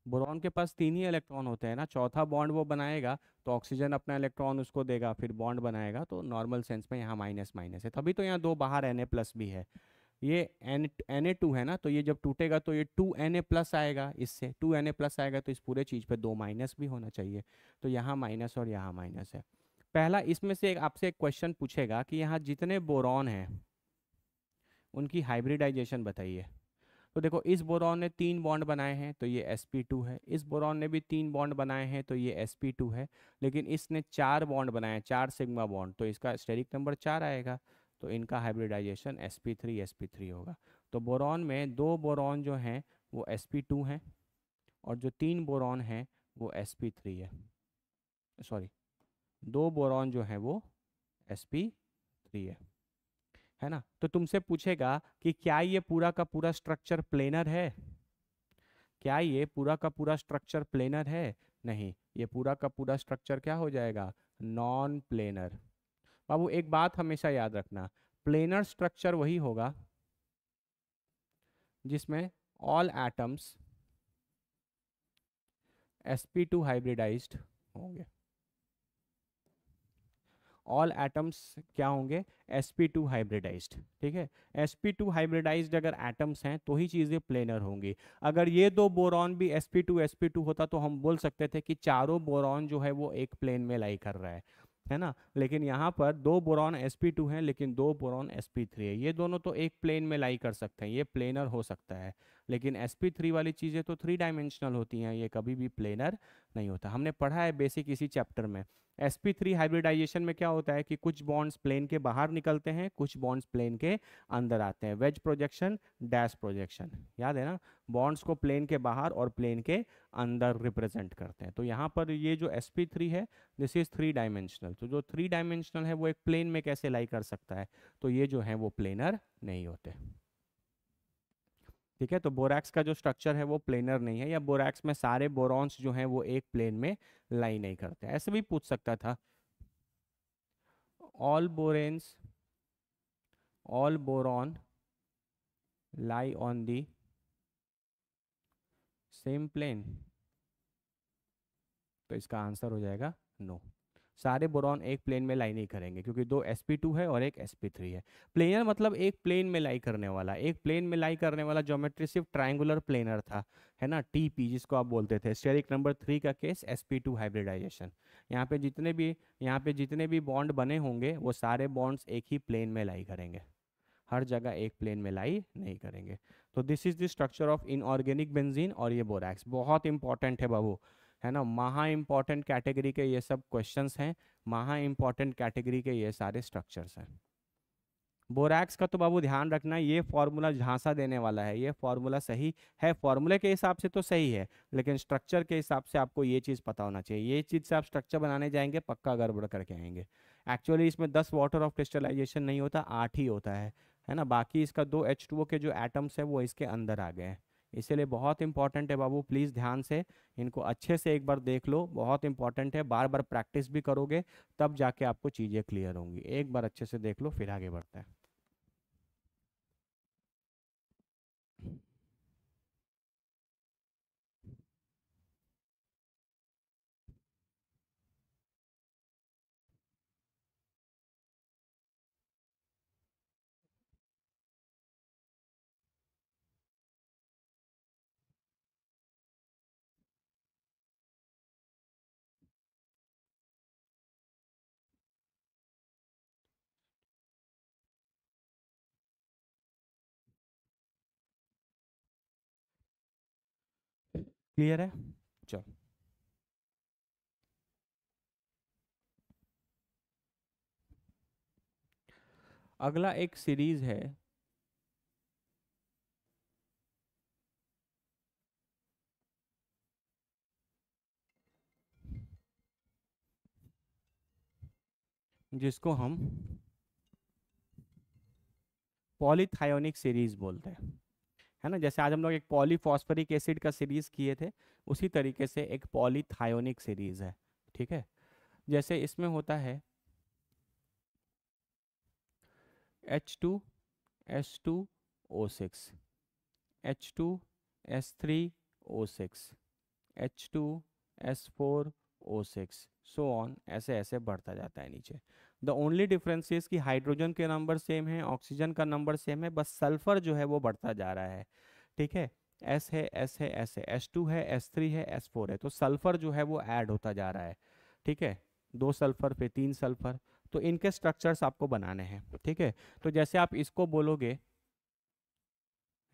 बोरॉन के पास 3 ही इलेक्ट्रॉन होते हैं ना, चौथा बॉन्ड वो बनाएगा तो ऑक्सीजन अपना इलेक्ट्रॉन उसको देगा, फिर बॉन्ड बनाएगा, तो नॉर्मल सेंस में यहाँ माइनस माइनस है, तभी तो यहाँ 2 बाहर Na+ भी है। ये Na2 है ना, तो ये जब टूटेगा तो ये 2Na+ आएगा, इससे 2Na+ आएगा, तो इस पूरे चीज़ पे 2 माइनस भी होना चाहिए। तो यहाँ माइनस और यहाँ माइनस है। पहला इसमें से आपसे एक क्वेश्चन पूछेगा कि यहाँ जितने बोरॉन हैं उनकी हाइब्रिडाइजेशन बताइए। तो देखो इस बोरॉन ने 3 बॉन्ड बनाए हैं तो ये sp2 है, इस बोरॉन ने भी 3 बॉन्ड बनाए हैं तो ये sp2 है, लेकिन इसने 4 बॉन्ड बनाए हैं, 4 सिग्मा बॉन्ड, तो इसका स्टेरिक नंबर 4 आएगा। तो इनका हाइब्रिडाइजेशन sp3 होगा। तो बोरॉन में 2 बोरॉन जो हैं वो sp2 हैं, और जो 3 बोरॉन हैं वो sp3 है। सॉरी, 2 बोरॉन जो हैं वो sp3 है ना। तो तुमसे पूछेगा कि क्या ये पूरा का पूरा स्ट्रक्चर प्लेनर है? क्या ये पूरा का पूरा स्ट्रक्चर प्लेनर है? नहीं, ये पूरा का पूरा स्ट्रक्चर क्या हो जाएगा? Non planar. बाबू एक बात हमेशा याद रखना, प्लेनर स्ट्रक्चर वही होगा जिसमें ऑल एटम्स sp2 हाइब्रिडाइज्ड होंगे। ऑल एटम्स क्या होंगे? sp2 hybridised. ठीक है, sp2 हाइब्रिडाइज्ड अगर एटम्स हैं तो ही चीज़ें प्लेनर होंगी। अगर ये दो बोरॉन भी sp2 होता तो हम बोल सकते थे कि चारों बोरॉन जो है वो एक प्लेन में लाई कर रहा है ना। लेकिन यहाँ पर दो बोरॉन sp2 हैं लेकिन दो बोरॉन sp3 है, ये दोनों तो एक प्लेन में लाई कर सकते हैं, ये प्लेनर हो सकता है। लेकिन sp3 वाली चीज़ें तो थ्री डायमेंशनल होती हैं, ये कभी भी प्लेनर नहीं होता। हमने पढ़ा है बेसिक इसी चैप्टर में। sp3 हाइब्रिडाइजेशन में क्या होता है कि कुछ बॉन्ड्स प्लेन के बाहर निकलते हैं, कुछ बॉन्ड्स प्लेन के अंदर आते हैं। वेज प्रोजेक्शन, डैश प्रोजेक्शन, याद है ना। बॉन्ड्स को प्लेन के बाहर और प्लेन के अंदर रिप्रेजेंट करते हैं। तो यहाँ पर ये जो sp3 है, दिस इज थ्री डायमेंशनल। तो जो थ्री डायमेंशनल है वो एक प्लेन में कैसे लाई कर सकता है? तो ये जो है वो प्लेनर नहीं होते। ठीक है, तो बोरैक्स का जो स्ट्रक्चर है वो प्लेनर नहीं है, या बोरैक्स में सारे बोरॉन्स जो हैं वो एक प्लेन में लाई नहीं करते। ऐसे भी पूछ सकता था, all boranes, all boron lie on the same plane। तो इसका आंसर हो जाएगा नो, सारे बोरॉन एक प्लेन में लाई नहीं करेंगे, क्योंकि दो sp2 है और एक sp3 है। प्लेनर मतलब एक प्लेन में लाई करने वाला, एक प्लेन में लाई करने वाला ज्योमेट्री सिर्फ ट्रायंगुलर प्लेनर था, है ना, टीपी जिसको आप बोलते थे। स्टेरिक नंबर 3 का केस sp2 हाइब्रिडाइजेशन। यहाँ पे जितने भी बॉन्ड बने होंगे वो सारे बॉन्ड्स एक ही प्लेन में लाई करेंगे, हर जगह एक प्लेन में लाई नहीं करेंगे। तो this is the structure of inorganic benzene और ये बोरैक्स बहुत इंपॉर्टेंट है बाबू, है ना। महा इंपॉर्टेंट कैटेगरी के ये सब क्वेश्चंस हैं, महा इंपॉर्टेंट कैटेगरी के ये सारे स्ट्रक्चर्स हैं। बोरैक्स का तो बाबू ध्यान रखना, ये फॉर्मूला झांसा देने वाला है, ये फॉर्मूला सही है, फॉर्मूले के हिसाब से तो सही है, लेकिन स्ट्रक्चर के हिसाब से आपको ये चीज़ पता होना चाहिए। ये चीज़ से आप स्ट्रक्चर बनाने जाएंगे पक्का गड़बड़ करके आएंगे। एक्चुअली इसमें 10 वाटर ऑफ क्रिस्टलाइजेशन नहीं होता, 8 ही होता है ना। बाकी इसका दो H2O के जो एटम्स है वो इसके अंदर आ गए हैं। इसीलिए बहुत इंपॉर्टेंट है बाबू, प्लीज़ ध्यान से इनको अच्छे से एक बार देख लो, बहुत इंपॉर्टेंट है। बार बार प्रैक्टिस भी करोगे तब जाके आपको चीज़ें क्लियर होंगी। एक बार अच्छे से देख लो फिर आगे बढ़ते हैं। क्लियर है? चलो, अगला एक सीरीज है जिसको हम पॉलीथायोनिक सीरीज बोलते हैं, है ना। जैसे आज हम लोग एक पॉलीफॉस्फरिक एसिड का सीरीज किए थे, उसी तरीके से एक पॉलीथायोनिक सीरीज है। ठीक है, जैसे इसमें होता है H2S2O6, H2S3O6, H2S4O6, so on, ऐसे ऐसे बढ़ता जाता है नीचे। द ओनली डिफरेंस इज कि हाइड्रोजन के नंबर सेम है, ऑक्सीजन का नंबर सेम है, बस सल्फर जो है वो बढ़ता जा रहा है। ठीक है, एस है, एस है, एस है, S2 है, S3 है, S4 है, तो सल्फर जो है वो ऐड होता जा रहा है। ठीक है, दो सल्फर फिर तीन सल्फर, तो इनके स्ट्रक्चर्स आपको बनाने हैं। ठीक है, तो जैसे आप इसको बोलोगे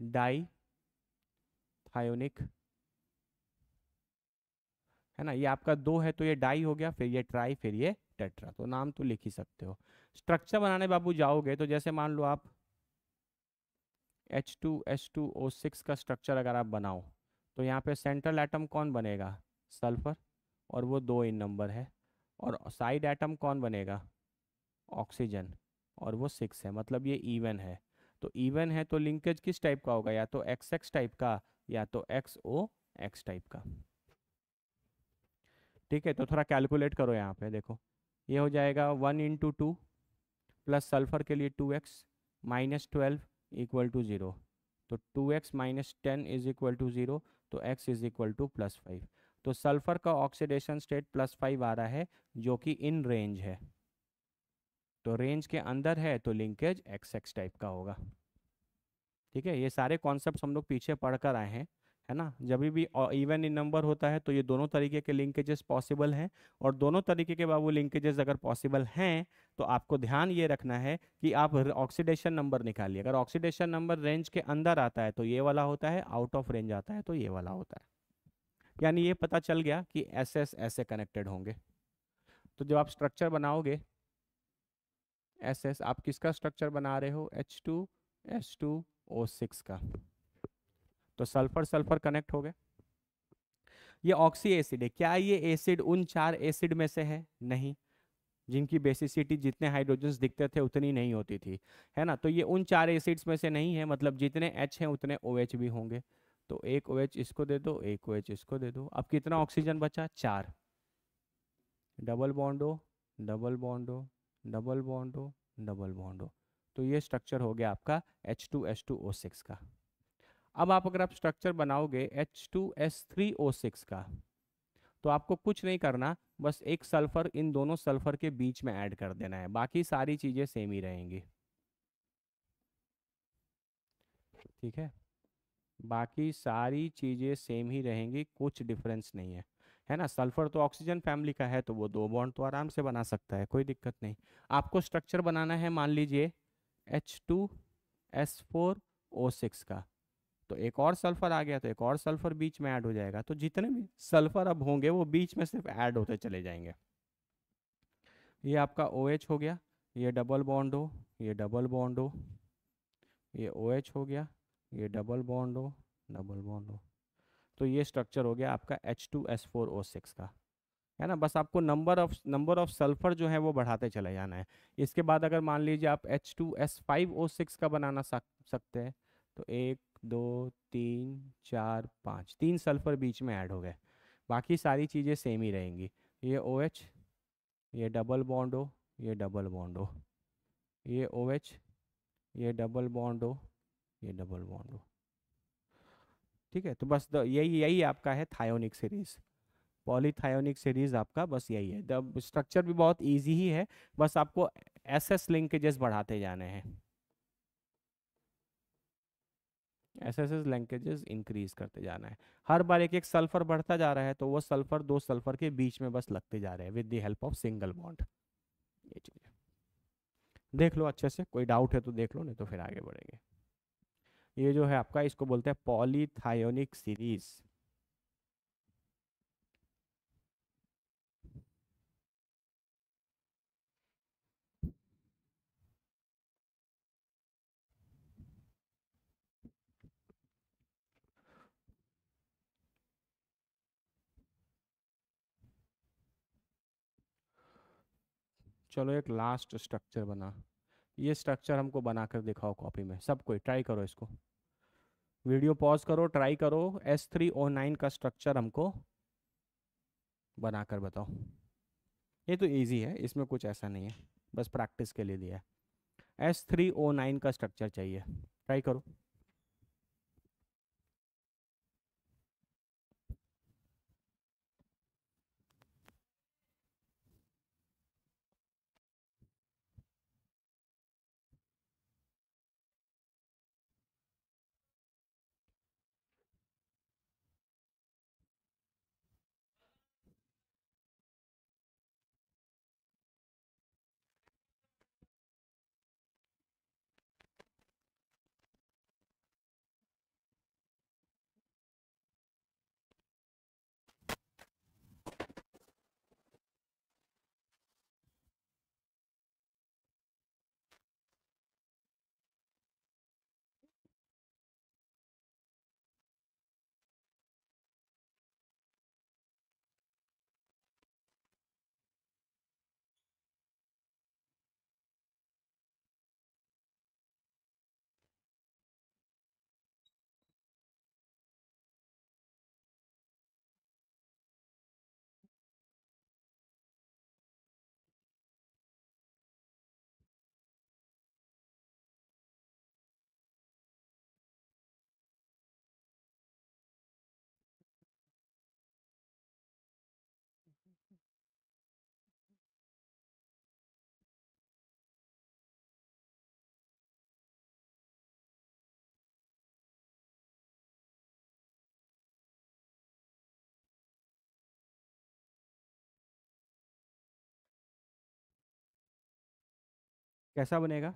डाई थायोनिक, है ना, ये आपका दो है तो ये डाई हो गया, फिर ये ट्राई, फिर ये टेट्रा, तो नाम तो लिख ही सकते हो। स्ट्रक्चर बनाने बाबू जाओगे तो जैसे मान लो आप H2S2O6 का स्ट्रक्चर अगर आप बनाओ, तो यहाँ पे सेंट्रल एटम कौन बनेगा? सल्फर, और वो दो इन नंबर है। और साइड एटम कौन बनेगा? ऑक्सीजन, और वो 6 है, मतलब ये इवन है। तो इवन है तो लिंकेज किस टाइप का होगा? या तो XX टाइप का, या तो XOX टाइप का। ठीक है, तो थोड़ा कैलकुलेट करो, यहाँ पे देखो, ये हो जाएगा 1 × 2, प्लस सल्फर के लिए 2x, -12 इक्वल टू 0। तो 2x minus 10 is equal to 0, तो x इज इक्वल टू +5। तो सल्फर का ऑक्सीडेशन स्टेट +5 आ रहा है, जो कि इन रेंज है। तो रेंज के अंदर है तो लिंकेज XX टाइप का होगा। ठीक है, ये सारे कॉन्सेप्ट्स हम लोग पीछे पढ़ कर आए हैं, है ना। जब भी इवन इन नंबर होता है तो ये दोनों तरीके के लिंकेजेस पॉसिबल हैं, और दोनों तरीके के बाबू लिंकेजेस अगर पॉसिबल हैं तो आपको ध्यान ये रखना है कि आप ऑक्सीडेशन नंबर निकालिए। अगर ऑक्सीडेशन नंबर रेंज के अंदर आता है तो ये वाला होता है, आउट ऑफ रेंज आता है तो ये वाला होता है। यानी ये पता चल गया कि SS ऐसे कनेक्टेड होंगे। तो जब आप स्ट्रक्चर बनाओगे SS, आप किसका स्ट्रक्चर बना रहे हो? H2S2O6 का। तो सल्फर सल्फर कनेक्ट हो गए। ये ऑक्सी एसिड है। क्या ये एसिड उन 4 एसिड में से है? नहीं। जिनकी बेसिसिटी जितने हाइड्रोजन्स दिखते थे उतनी नहीं होती थी, है ना। तो ये उन 4 एसिड्स में से नहीं है, मतलब जितने H हैं उतने OH भी होंगे। तो एक OH इसको दे दो, एक OH इसको दे दो। अब कितना ऑक्सीजन बचा? 4। डबल बॉन्ड हो, डबल बॉन्ड हो, डबल बॉन्ड हो, डबल बॉन्ड हो। तो ये स्ट्रक्चर हो गया आपका H2S2O6 का। अब आप अगर आप स्ट्रक्चर बनाओगे H2S3O6 का, तो आपको कुछ नहीं करना, बस एक सल्फर इन दोनों सल्फर के बीच में ऐड कर देना है, बाकी सारी चीज़ें सेम ही रहेंगी। ठीक है, बाकी सारी चीज़ें सेम ही रहेंगी, कुछ डिफरेंस नहीं है ना। सल्फर तो ऑक्सीजन फैमिली का है, तो वो 2 बॉन्ड तो आराम से बना सकता है, कोई दिक्कत नहीं। आपको स्ट्रक्चर बनाना है, मान लीजिए H2S4O6 का, तो एक और सल्फर आ गया तो एक और सल्फर बीच में ऐड हो जाएगा। तो जितने भी सल्फर अब होंगे वो बीच में सिर्फ ऐड होते चले जाएंगे। ये आपका OH हो गया, ये डबल बॉन्ड हो, ये डबल बॉन्ड हो, ये OH हो गया, ये डबल बॉन्ड हो, डबल बॉन्ड हो। तो ये स्ट्रक्चर हो गया आपका H2S4O6 का, है ना। बस आपको नंबर ऑफ सल्फर जो है वो बढ़ाते चले जाना है। इसके बाद अगर मान लीजिए आप H2S5O6 का बनाना सकते हैं, तो 1 2 3 4 5, 3 सल्फर बीच में ऐड हो गए, बाकी सारी चीज़ें सेम ही रहेंगी। ये OH, ये डबल बॉन्ड हो, ये डबल बॉन्ड हो, ये OH, ये डबल बॉन्ड हो, ये डबल बॉन्ड हो। ठीक है, तो बस यही यही आपका है थायोनिक सीरीज, पॉलीथायोनिक सीरीज आपका बस यही है। द स्ट्रक्चर भी बहुत इजी ही है, बस आपको SS लिंकेजेस बढ़ाते जाने हैं, SS लिंकेजेस इंक्रीज करते जाना है। हर बार एक एक सल्फर बढ़ता जा रहा है, तो वो सल्फर 2 सल्फर के बीच में बस लगते जा रहे हैं with the help of single bond. ये चीज़ देख लो अच्छे से, कोई डाउट है तो देख लो, नहीं तो फिर आगे बढ़ेंगे। ये जो है आपका, इसको बोलते हैं पॉलीथायोनिक सीरीज। चलो एक लास्ट स्ट्रक्चर बना, ये स्ट्रक्चर हमको बनाकर दिखाओ कॉपी में, सब कोई ट्राई करो इसको। वीडियो पॉज करो, ट्राई करो, S3O9 का स्ट्रक्चर हमको बनाकर बताओ। ये तो इजी है, इसमें कुछ ऐसा नहीं है, बस प्रैक्टिस के लिए दिया है। S3O9 का स्ट्रक्चर चाहिए, ट्राई करो। कैसा बनेगा?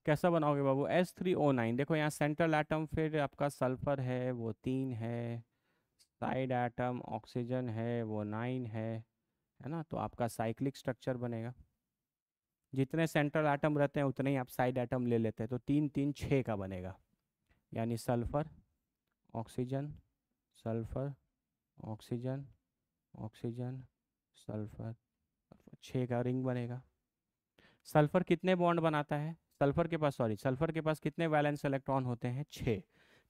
कैसा बनाओगे बाबू? H3O9। देखो यहाँ सेंट्रल एटम फिर आपका सल्फर है वो 3 है, साइड एटम ऑक्सीजन है वो 9 है ना? तो आपका साइक्लिक स्ट्रक्चर बनेगा। जितने सेंट्रल एटम रहते हैं उतने ही आप साइड एटम ले लेते हैं, तो 3 3 6 का बनेगा। यानी sulphur, oxygen, sulphur, oxygen, oxygen, sulphur, 6 का रिंग बनेगा। सल्फर कितने बॉन्ड बनाता है? सल्फर के पास, सॉरी, सल्फर के पास कितने वैलेंस इलेक्ट्रॉन होते हैं? 6।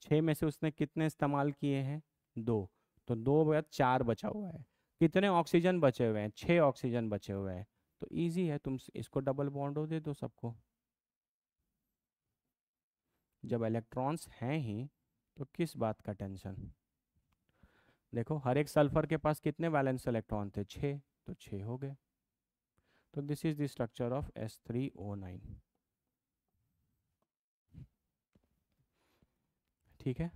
6 में से उसने कितने इस्तेमाल किए हैं? 2। तो 2 बाद 4 बचा हुआ है। कितने ऑक्सीजन बचे हुए हैं? 6 ऑक्सीजन बचे हुए हैं। तो इजी है, तुम इसको डबल बॉन्ड हो दे दो सबको। जब इलेक्ट्रॉन्स हैं ही तो किस बात का टेंशन? देखो हर एक सल्फर के पास कितने वैलेंस इलेक्ट्रॉन थे? 6। तो 6 हो गए। तो this is the structure of H3O9। ठीक है।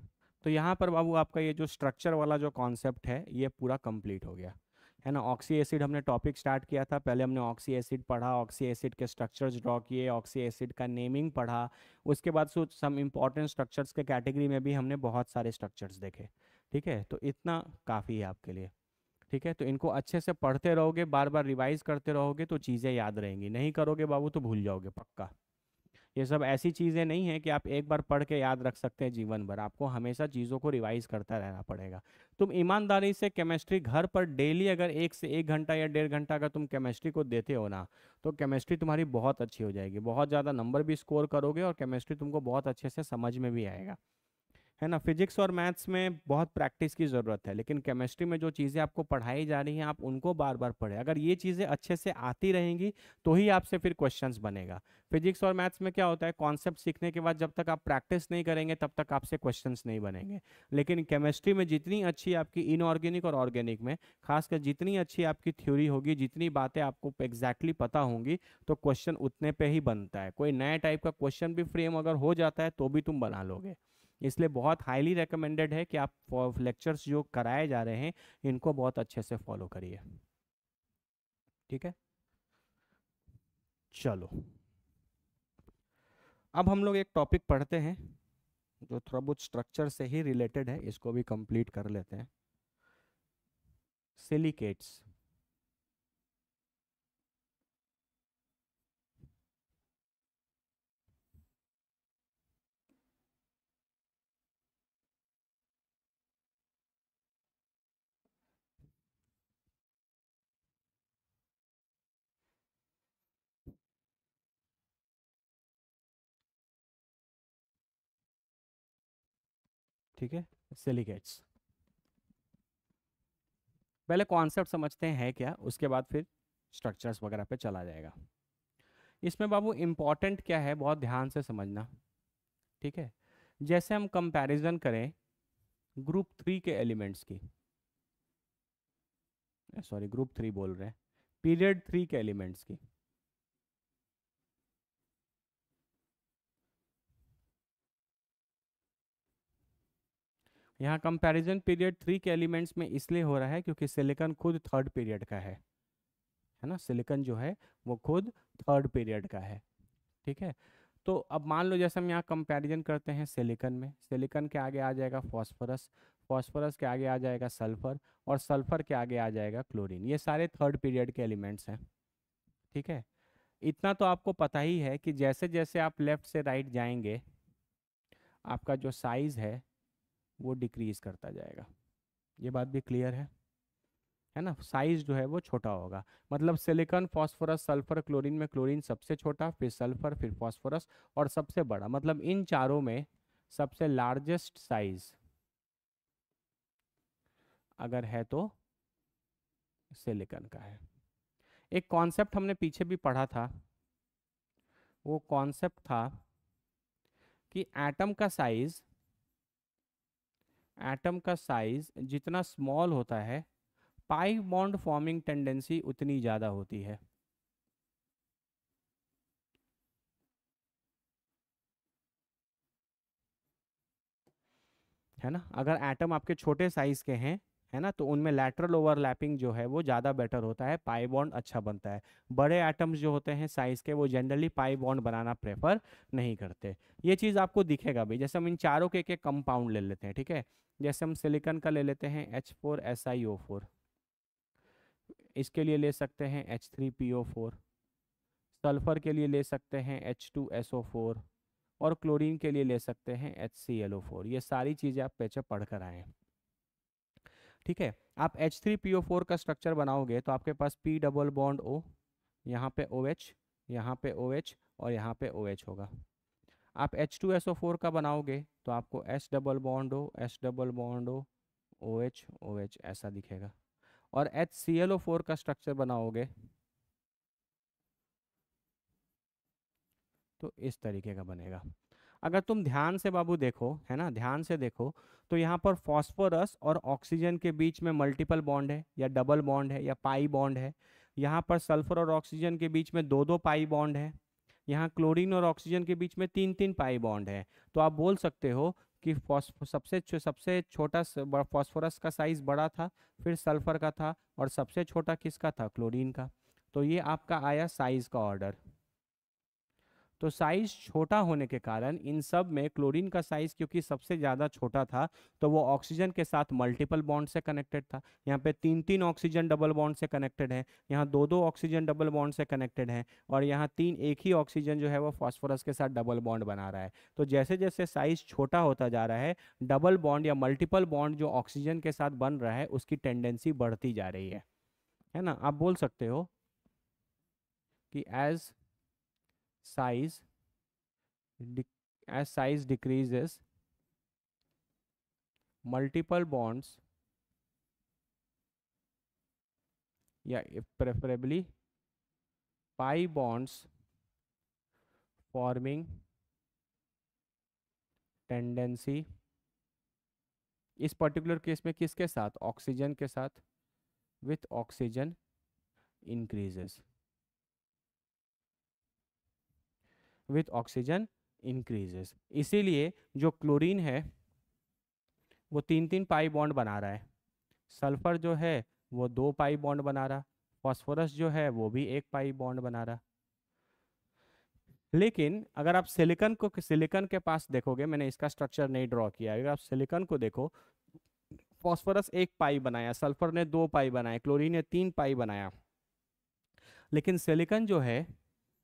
तो यहाँ पर बाबू आपका ये जो स्ट्रक्चर वाला जो कॉन्सेप्ट है ये पूरा कंप्लीट हो गया है ना? ऑक्सी एसिड हमने टॉपिक स्टार्ट किया था, पहले हमने ऑक्सी एसिड पढ़ा, ऑक्सी एसिड के स्ट्रक्चर्स ड्रॉ किए, ऑक्सी एसिड का नेमिंग पढ़ा। उसके बाद सम इम्पॉर्टेंट स्ट्रक्चर्स के कैटेगरी में भी हमने बहुत सारे स्ट्रक्चर्स देखे। ठीक है, तो इतना काफ़ी है आपके लिए। ठीक है, तो इनको अच्छे से पढ़ते रहोगे, बार बार रिवाइज करते रहोगे तो चीज़ें याद रहेंगी। नहीं करोगे बाबू तो भूल जाओगे पक्का। ये सब ऐसी चीज़ें नहीं है कि आप एक बार पढ़ के याद रख सकते हैं जीवन भर, आपको हमेशा चीज़ों को रिवाइज करता रहना पड़ेगा। तुम ईमानदारी से केमिस्ट्री घर पर डेली अगर 1 से 1 घंटा या 1.5 घंटा अगर तुम केमिस्ट्री को देते हो ना, तो केमिस्ट्री तुम्हारी बहुत अच्छी हो जाएगी, बहुत ज़्यादा नंबर भी स्कोर करोगे और केमिस्ट्री तुमको बहुत अच्छे से समझ में भी आएगा, है ना? फिजिक्स और मैथ्स में बहुत प्रैक्टिस की ज़रूरत है, लेकिन केमिस्ट्री में जो चीज़ें आपको पढ़ाई जा रही हैं आप उनको बार बार पढ़ें। अगर ये चीज़ें अच्छे से आती रहेंगी तो ही आपसे फिर क्वेश्चंस बनेगा। फिजिक्स और मैथ्स में क्या होता है, कॉन्सेप्ट सीखने के बाद जब तक आप प्रैक्टिस नहीं करेंगे तब तक आपसे क्वेश्चंस नहीं बनेंगे। लेकिन केमिस्ट्री में जितनी अच्छी आपकी इनऑर्गेनिक और ऑर्गेनिक में खासकर जितनी अच्छी आपकी थ्योरी होगी, जितनी बातें आपको एग्जैक्टली पता होंगी, तो क्वेश्चन उतने पे ही बनता है। कोई नया टाइप का क्वेश्चन भी फ्रेम अगर हो जाता है तो भी तुम बना लोगे। इसलिए बहुत हाईली रिकमेंडेड है कि आप लेक्चर्स जो कराए जा रहे हैं इनको बहुत अच्छे से फॉलो करिए। ठीक है, चलो अब हम लोग एक टॉपिक पढ़ते हैं जो थोड़ा बहुत स्ट्रक्चर से ही रिलेटेड है, इसको भी कंप्लीट कर लेते हैं। सिलिकेट्स। ठीक है, सिलिकेट्स। पहले कॉन्सेप्ट समझते हैं है क्या, उसके बाद फिर स्ट्रक्चर्स वगैरह पे चला जाएगा। इसमें बाबू इम्पॉर्टेंट क्या है बहुत ध्यान से समझना। ठीक है, जैसे हम कंपैरिजन करें ग्रुप 3 के एलिमेंट्स की, सॉरी ग्रुप 3 बोल रहे हैं, पीरियड 3 के एलिमेंट्स की। यहाँ कंपैरिजन पीरियड 3 के एलिमेंट्स में इसलिए हो रहा है क्योंकि सिलिकॉन खुद थर्ड पीरियड का है ना? सिलिकॉन जो है वो खुद थर्ड पीरियड का है। ठीक है, तो अब मान लो जैसे हम यहाँ कंपैरिजन करते हैं सिलिकॉन में, सिलिकॉन के आगे आ जाएगा फॉस्फोरस, फॉस्फोरस के आगे आ जाएगा सल्फर, और सल्फर के आगे आ जाएगा क्लोरीन। ये सारे थर्ड पीरियड के एलिमेंट्स हैं। ठीक है, इतना तो आपको पता ही है कि जैसे जैसे आप लेफ्ट से राइट जाएंगे आपका जो साइज है वो डिक्रीज करता जाएगा। ये बात भी क्लियर है ना? साइज जो है वो छोटा होगा। मतलब सिलिकॉन, फास्फोरस, सल्फर, क्लोरीन में क्लोरीन सबसे छोटा, फिर सल्फर, फिर फास्फोरस, और सबसे बड़ा। मतलब इन चारों में सबसे लार्जेस्ट साइज अगर है तो सिलिकॉन का है। एक कॉन्सेप्ट हमने पीछे भी पढ़ा था, वो कॉन्सेप्ट था कि एटम का साइज जितना स्मॉल होता है पाई बॉन्ड फॉर्मिंग टेंडेंसी उतनी ज़्यादा होती है ना? अगर एटम आपके छोटे साइज के हैं है ना, तो उनमें लैटरल ओवरलैपिंग जो है वो ज़्यादा बेटर होता है, पाई बॉन्ड अच्छा बनता है। बड़े एटम्स जो होते हैं साइज के, वो जनरली पाई बॉन्ड बनाना प्रेफर नहीं करते। ये चीज़ आपको दिखेगा भी, जैसे हम इन चारों के एक कंपाउंड ले लेते हैं, ठीक है। जैसे हम सिलिकॉन का ले लेते हैं H4SiO4, इसके लिए ले सकते हैं H3PO4, सल्फर के लिए ले सकते हैं H2SO4, और क्लोरीन के लिए ले सकते हैं HClO4। ये सारी चीज़ें आप पीछे पढ़ कर आए हैं, ठीक है। आप H3PO4 का स्ट्रक्चर बनाओगे तो आपके पास P डबल बॉन्ड O, यहाँ पे OH, यहाँ पे OH, और यहाँ पे OH होगा। आप H2SO4 का बनाओगे तो आपको S double bond O, S double bond O, OH OH ऐसा दिखेगा। और HClO4 का स्ट्रक्चर बनाओगे तो इस तरीके का बनेगा। अगर तुम ध्यान से बाबू देखो, है ना, ध्यान से देखो, तो यहाँ पर फॉस्फोरस और ऑक्सीजन के बीच में मल्टीपल बॉन्ड है, या डबल बॉन्ड है, या पाई बॉन्ड है। यहाँ पर सल्फर और ऑक्सीजन के बीच में दो दो पाई बॉन्ड है। यहाँ क्लोरीन और ऑक्सीजन के बीच में तीन तीन पाई बॉन्ड है। तो आप बोल सकते हो कि सबसे छोटा फॉस्फोरस का साइज बड़ा था, फिर सल्फर का था, और सबसे छोटा किसका था, क्लोरीन का। तो ये आपका आया साइज का ऑर्डर। तो साइज छोटा होने के कारण इन सब में क्लोरीन का साइज क्योंकि सबसे ज़्यादा छोटा था, तो वो ऑक्सीजन के साथ मल्टीपल बॉन्ड से कनेक्टेड था। यहाँ पे तीन तीन ऑक्सीजन डबल बॉन्ड से कनेक्टेड है, यहाँ दो दो ऑक्सीजन डबल बॉन्ड से कनेक्टेड है, और यहाँ तीन एक ही ऑक्सीजन जो है वो फॉस्फोरस के साथ डबल बॉन्ड बना रहा है। तो जैसे जैसे साइज छोटा होता जा रहा है, डबल बॉन्ड या मल्टीपल बॉन्ड जो ऑक्सीजन के साथ बन रहा है उसकी टेंडेंसी बढ़ती जा रही है ना। आप बोल सकते हो कि size as size decreases, multiple bonds, या preferably pi bonds forming tendency, इस पर्टिकुलर केस में किसके साथ, ऑक्सीजन के साथ, with oxygen increases, with oxygen increases. इसीलिए जो क्लोरीन है वो तीन तीन पाई बॉन्ड बना रहा है, सल्फर जो है वो दो पाई बॉन्ड बना रहा, फॉस्फोरस जो है वो भी एक पाई बॉन्ड बना रहा। लेकिन अगर आप सिलिकॉन के पास देखोगे, मैंने इसका स्ट्रक्चर नहीं ड्रॉ किया, अगर आप सिलिकॉन को देखो, फॉस्फोरस एक पाई बनाया, सल्फर ने दो पाई बनाए, क्लोरीन ने तीन पाई बनाया। लेकिन सिलिकॉन जो है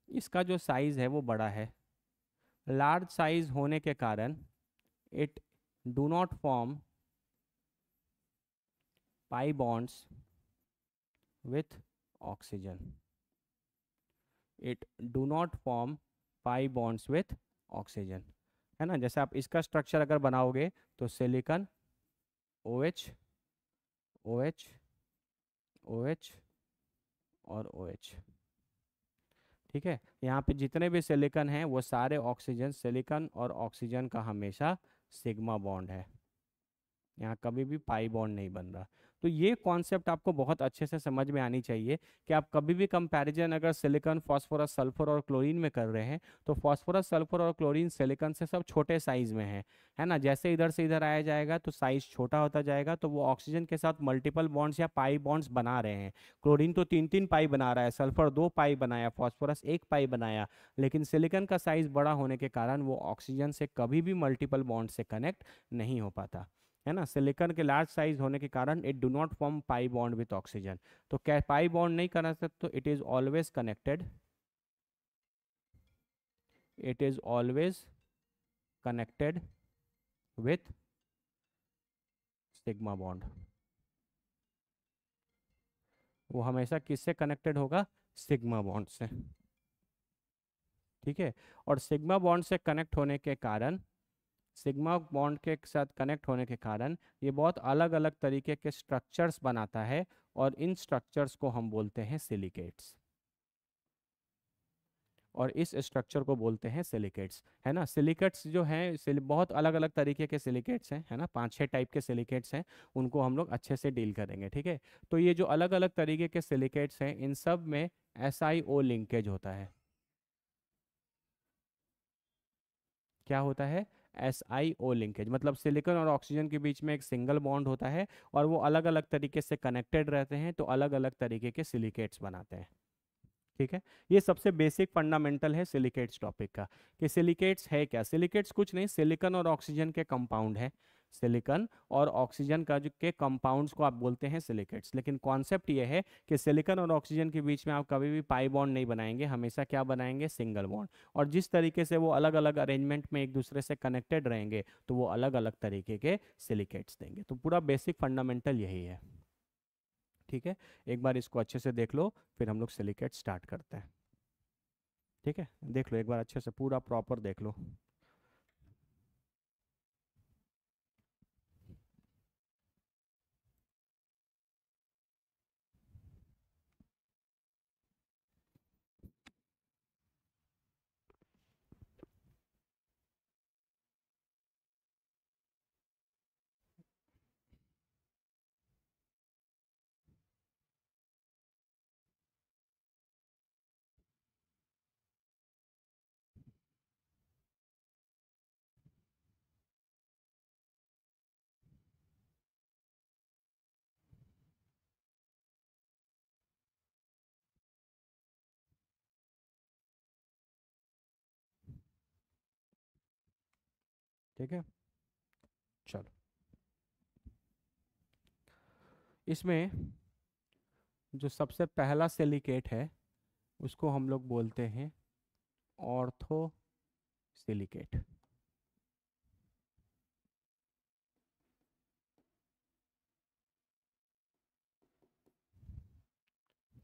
इसका जो साइज है वो बड़ा है। लार्ज साइज होने के कारण it do not form pi bonds with oxygen, it do not form pi bonds with oxygen, है ना। जैसे आप इसका स्ट्रक्चर अगर बनाओगे तो सिलिकॉन OH OH OH और OH, ठीक है। यहाँ पे जितने भी सिलिकॉन हैं वो सारे ऑक्सीजन, सिलिकॉन और ऑक्सीजन का हमेशा सिग्मा बॉन्ड है, यहाँ कभी भी पाई बॉन्ड नहीं बन रहा। तो ये कॉन्सेप्ट आपको बहुत अच्छे से समझ में आनी चाहिए कि आप कभी भी कंपैरिजन अगर सिलिकॉन, फास्फोरस, सल्फर और क्लोरीन में कर रहे हैं, तो फास्फोरस, सल्फर और क्लोरीन सिलिकॉन से सब छोटे साइज में है ना। जैसे इधर से इधर आया जाएगा तो साइज छोटा होता जाएगा, तो वो ऑक्सीजन के साथ मल्टीपल बॉन्ड्स या पाई बॉन्ड्स बना रहे हैं। क्लोरीन तो तीन तीन पाई बना रहा है, सल्फर दो पाई बनाया, फास्फोरस एक पाई बनाया। लेकिन सिलिकॉन का साइज बड़ा होने के कारण वो ऑक्सीजन से कभी भी मल्टीपल बॉन्ड से कनेक्ट नहीं हो पाता, है ना। सिलिकॉन के लार्ज साइज होने के कारण it do not form pi bond with oxygen. तो क्या पाई बॉन्ड नहीं कर सकते, तो it is always connected, it is always connected with sigma bond. वो हमेशा किससे कनेक्टेड होगा, सिग्मा बॉन्ड से, ठीक है। और सिग्मा बॉन्ड से कनेक्ट होने के कारण, सिग्मा बॉन्ड के साथ कनेक्ट होने के कारण ये बहुत अलग अलग तरीके के स्ट्रक्चर्स बनाता है, और इन स्ट्रक्चर्स को हम बोलते हैं सिलिकेट्स, और इस स्ट्रक्चर को बोलते हैं सिलिकेट्स, है ना। सिलिकेट्स जो हैं बहुत अलग अलग तरीके के सिलिकेट्स हैं, है ना, पांच छह टाइप के सिलिकेट्स हैं, उनको हम लोग अच्छे से डील करेंगे, ठीक है। तो ये जो अलग अलग तरीके के सिलिकेट्स हैं इन सब में SiO लिंकेज होता है। क्या होता है, SiO लिंकेज, मतलब सिलिकॉन और ऑक्सीजन के बीच में एक सिंगल बॉन्ड होता है और वो अलग अलग तरीके से कनेक्टेड रहते हैं, तो अलग अलग तरीके के सिलिकेट्स बनाते हैं। ठीक है, ये सबसे बेसिक फंडामेंटल है सिलिकेट्स टॉपिक का, कि सिलिकेट्स है क्या। सिलिकेट्स कुछ नहीं, सिलिकॉन और ऑक्सीजन के कंपाउंड है। सिलिकॉन और ऑक्सीजन का जो के कंपाउंड्स को आप बोलते हैं सिलिकेट्स। लेकिन कॉन्सेप्ट ये है कि सिलिकॉन और ऑक्सीजन के बीच में आप कभी भी पाई बॉन्ड नहीं बनाएंगे, हमेशा क्या बनाएंगे, सिंगल बॉन्ड। और जिस तरीके से वो अलग अलग अरेंजमेंट में एक दूसरे से कनेक्टेड रहेंगे, तो वो अलग अलग तरीके के सिलिकेट्स देंगे। तो पूरा बेसिक फंडामेंटल यही है। ठीक है, एक बार इसको अच्छे से देख लो, फिर हम लोग सिलिकेट स्टार्ट करते हैं। ठीक है, देख लो एक बार अच्छे से, पूरा प्रॉपर देख लो। ठीक है, चलो इसमें जो सबसे पहला सिलिकेट है उसको हम लोग बोलते हैं ऑर्थो सिलिकेट।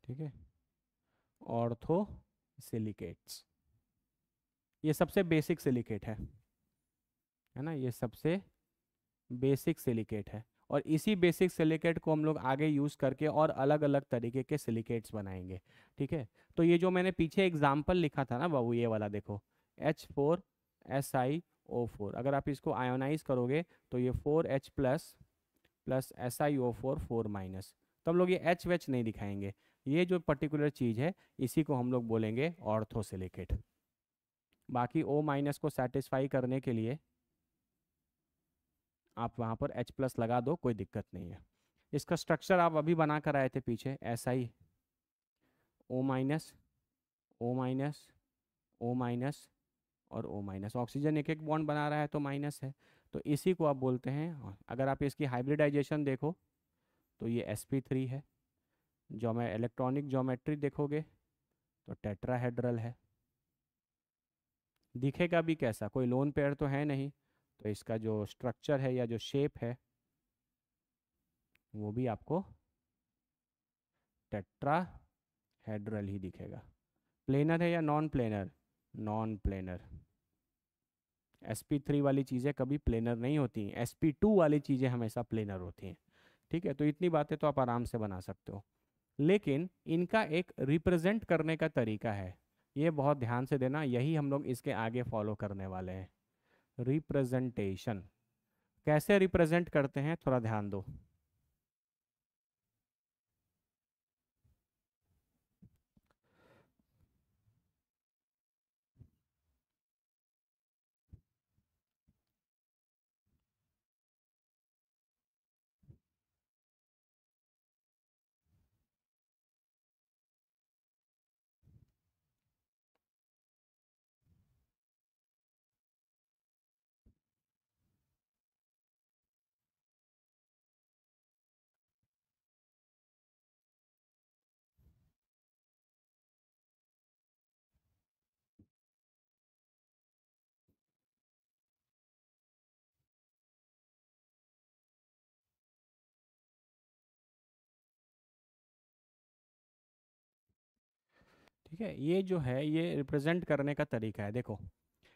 ठीक है, ऑर्थो सिलिकेट्स, ये सबसे बेसिक सिलिकेट है ना, ये सबसे बेसिक सिलिकेट है। और इसी बेसिक सिलिकेट को हम लोग आगे यूज़ करके और अलग अलग तरीके के सिलिकेट्स बनाएंगे। ठीक है, तो ये जो मैंने पीछे एग्जाम्पल लिखा था ना बाबू, ये वाला देखो, H4SiO4, अगर आप इसको आयोनाइज करोगे तो ये 4H plus plus SiO4 4 minus. तो हम लोग ये एच वेच नहीं दिखाएंगे, ये जो पर्टिकुलर चीज़ है इसी को हम लोग बोलेंगे ऑर्थो सिलिकेट। बाकी O माइनस को सेटिस्फाई करने के लिए आप वहाँ पर H प्लस लगा दो, कोई दिक्कत नहीं है। इसका स्ट्रक्चर आप अभी बना कर आए थे पीछे, ऐसा ही, O minus, O minus, O minus और O माइनस। ऑक्सीजन एक एक बॉन्ड बना रहा है तो माइनस है, तो इसी को आप बोलते हैं। अगर आप इसकी हाइब्रिडाइजेशन देखो तो ये sp3 है। जो मैं इलेक्ट्रॉनिक ज्योमेट्री देखोगे तो टेट्राहेड्रल है। दिखेगा भी कैसा, कोई लोन पेयर तो है नहीं, तो इसका जो स्ट्रक्चर है या जो शेप है वो भी आपको टेट्राहेड्रल ही दिखेगा। प्लेनर है या non planar, non planar. sp3 वाली चीज़ें कभी प्लेनर नहीं होती, sp2 वाली चीज़ें हमेशा प्लेनर होती हैं। ठीक है, तो इतनी बातें तो आप आराम से बना सकते हो। लेकिन इनका एक रिप्रेजेंट करने का तरीका है, ये बहुत ध्यान से देना, यही हम लोग इसके आगे फॉलो करने वाले हैं। रिप्रेजेंटेशन कैसे रिप्रेजेंट करते हैं, थोड़ा ध्यान दो। ठीक है, ये जो है ये रिप्रेजेंट करने का तरीका है। देखो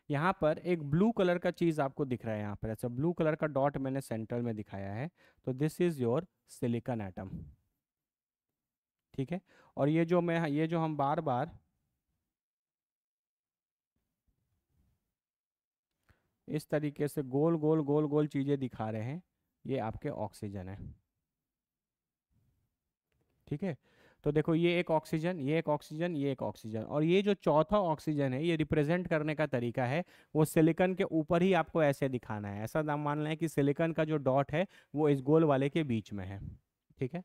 यहाँ पर एक ब्लू कलर का चीज़ आपको दिख रहा है, यहाँ पर ऐसा ब्लू कलर का डॉट मैंने सेंटर में दिखाया है, तो this is your silicon atom. ठीक है, और ये जो हम बार बार इस तरीके से गोल गोल गोल गोल चीज़ें दिखा रहे हैं, ये आपके ऑक्सीजन है। ठीक है, तो देखो ये एक ऑक्सीजन, ये एक ऑक्सीजन, ये एक ऑक्सीजन, और ये जो चौथा ऑक्सीजन है ये रिप्रेजेंट करने का तरीका है वो सिलिकॉन के ऊपर ही आपको ऐसे दिखाना है। ऐसा नाम मान लें कि सिलिकॉन का जो डॉट है वो इस गोल वाले के बीच में है। ठीक है,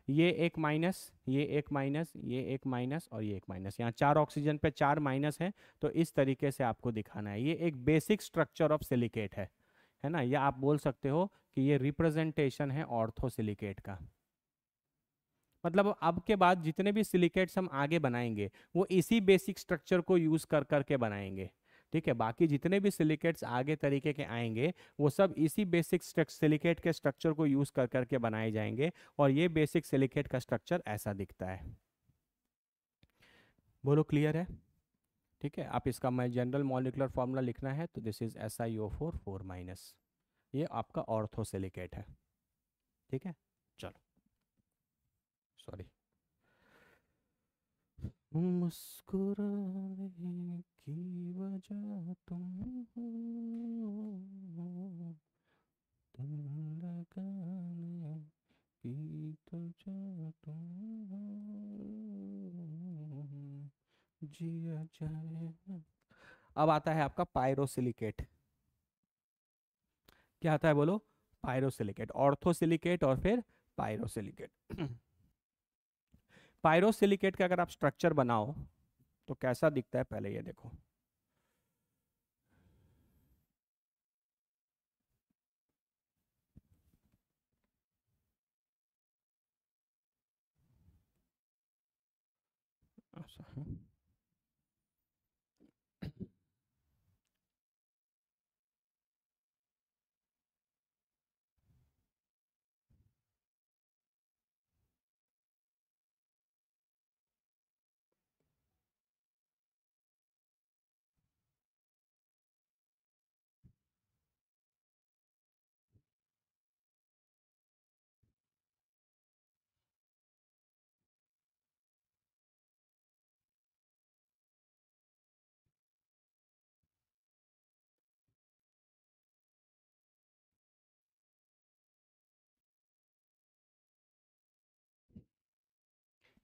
ये एक माइनस, ये एक माइनस, ये एक माइनस और ये एक माइनस, यहाँ चार ऑक्सीजन पे चार माइनस है। तो इस तरीके से आपको दिखाना है। ये एक बेसिक स्ट्रक्चर ऑफ सिलिकेट है ना। या आप बोल सकते हो कि ये रिप्रेजेंटेशन है ऑर्थोसिलिकेट का। मतलब अब के बाद जितने भी सिलिकेट्स हम आगे बनाएंगे वो इसी बेसिक स्ट्रक्चर को यूज कर करके बनाएंगे। ठीक है, बाकी जितने भी सिलिकेट्स आगे तरीके के आएंगे वो सब इसी बेसिक सिलिकेट के स्ट्रक्चर को यूज कर करके बनाए जाएंगे। और ये बेसिक सिलिकेट का स्ट्रक्चर ऐसा दिखता है। बोलो क्लियर है? ठीक है, आप इसका मैं जनरल मॉलिक्यूलर फॉर्मूला लिखना है तो दिस इज SiO4 4 माइनस। ये आपका ऑर्थोसिलिकेट है। ठीक है, चलो, सॉरी। मुस्कुराने की वजह तुम हो, दिल लगाने की तुझे तुम हो, जिया जाए ना। अब आता है आपका पायरोसिलिकेट। क्या आता है बोलो? पायरोसिलिकेट, ऑर्थोसिलिकेट और फिर पायरोसिलिकेट। पायरोसिलिकेट का अगर आप स्ट्रक्चर बनाओ तो कैसा दिखता है पहले ये देखो। ऐसा है।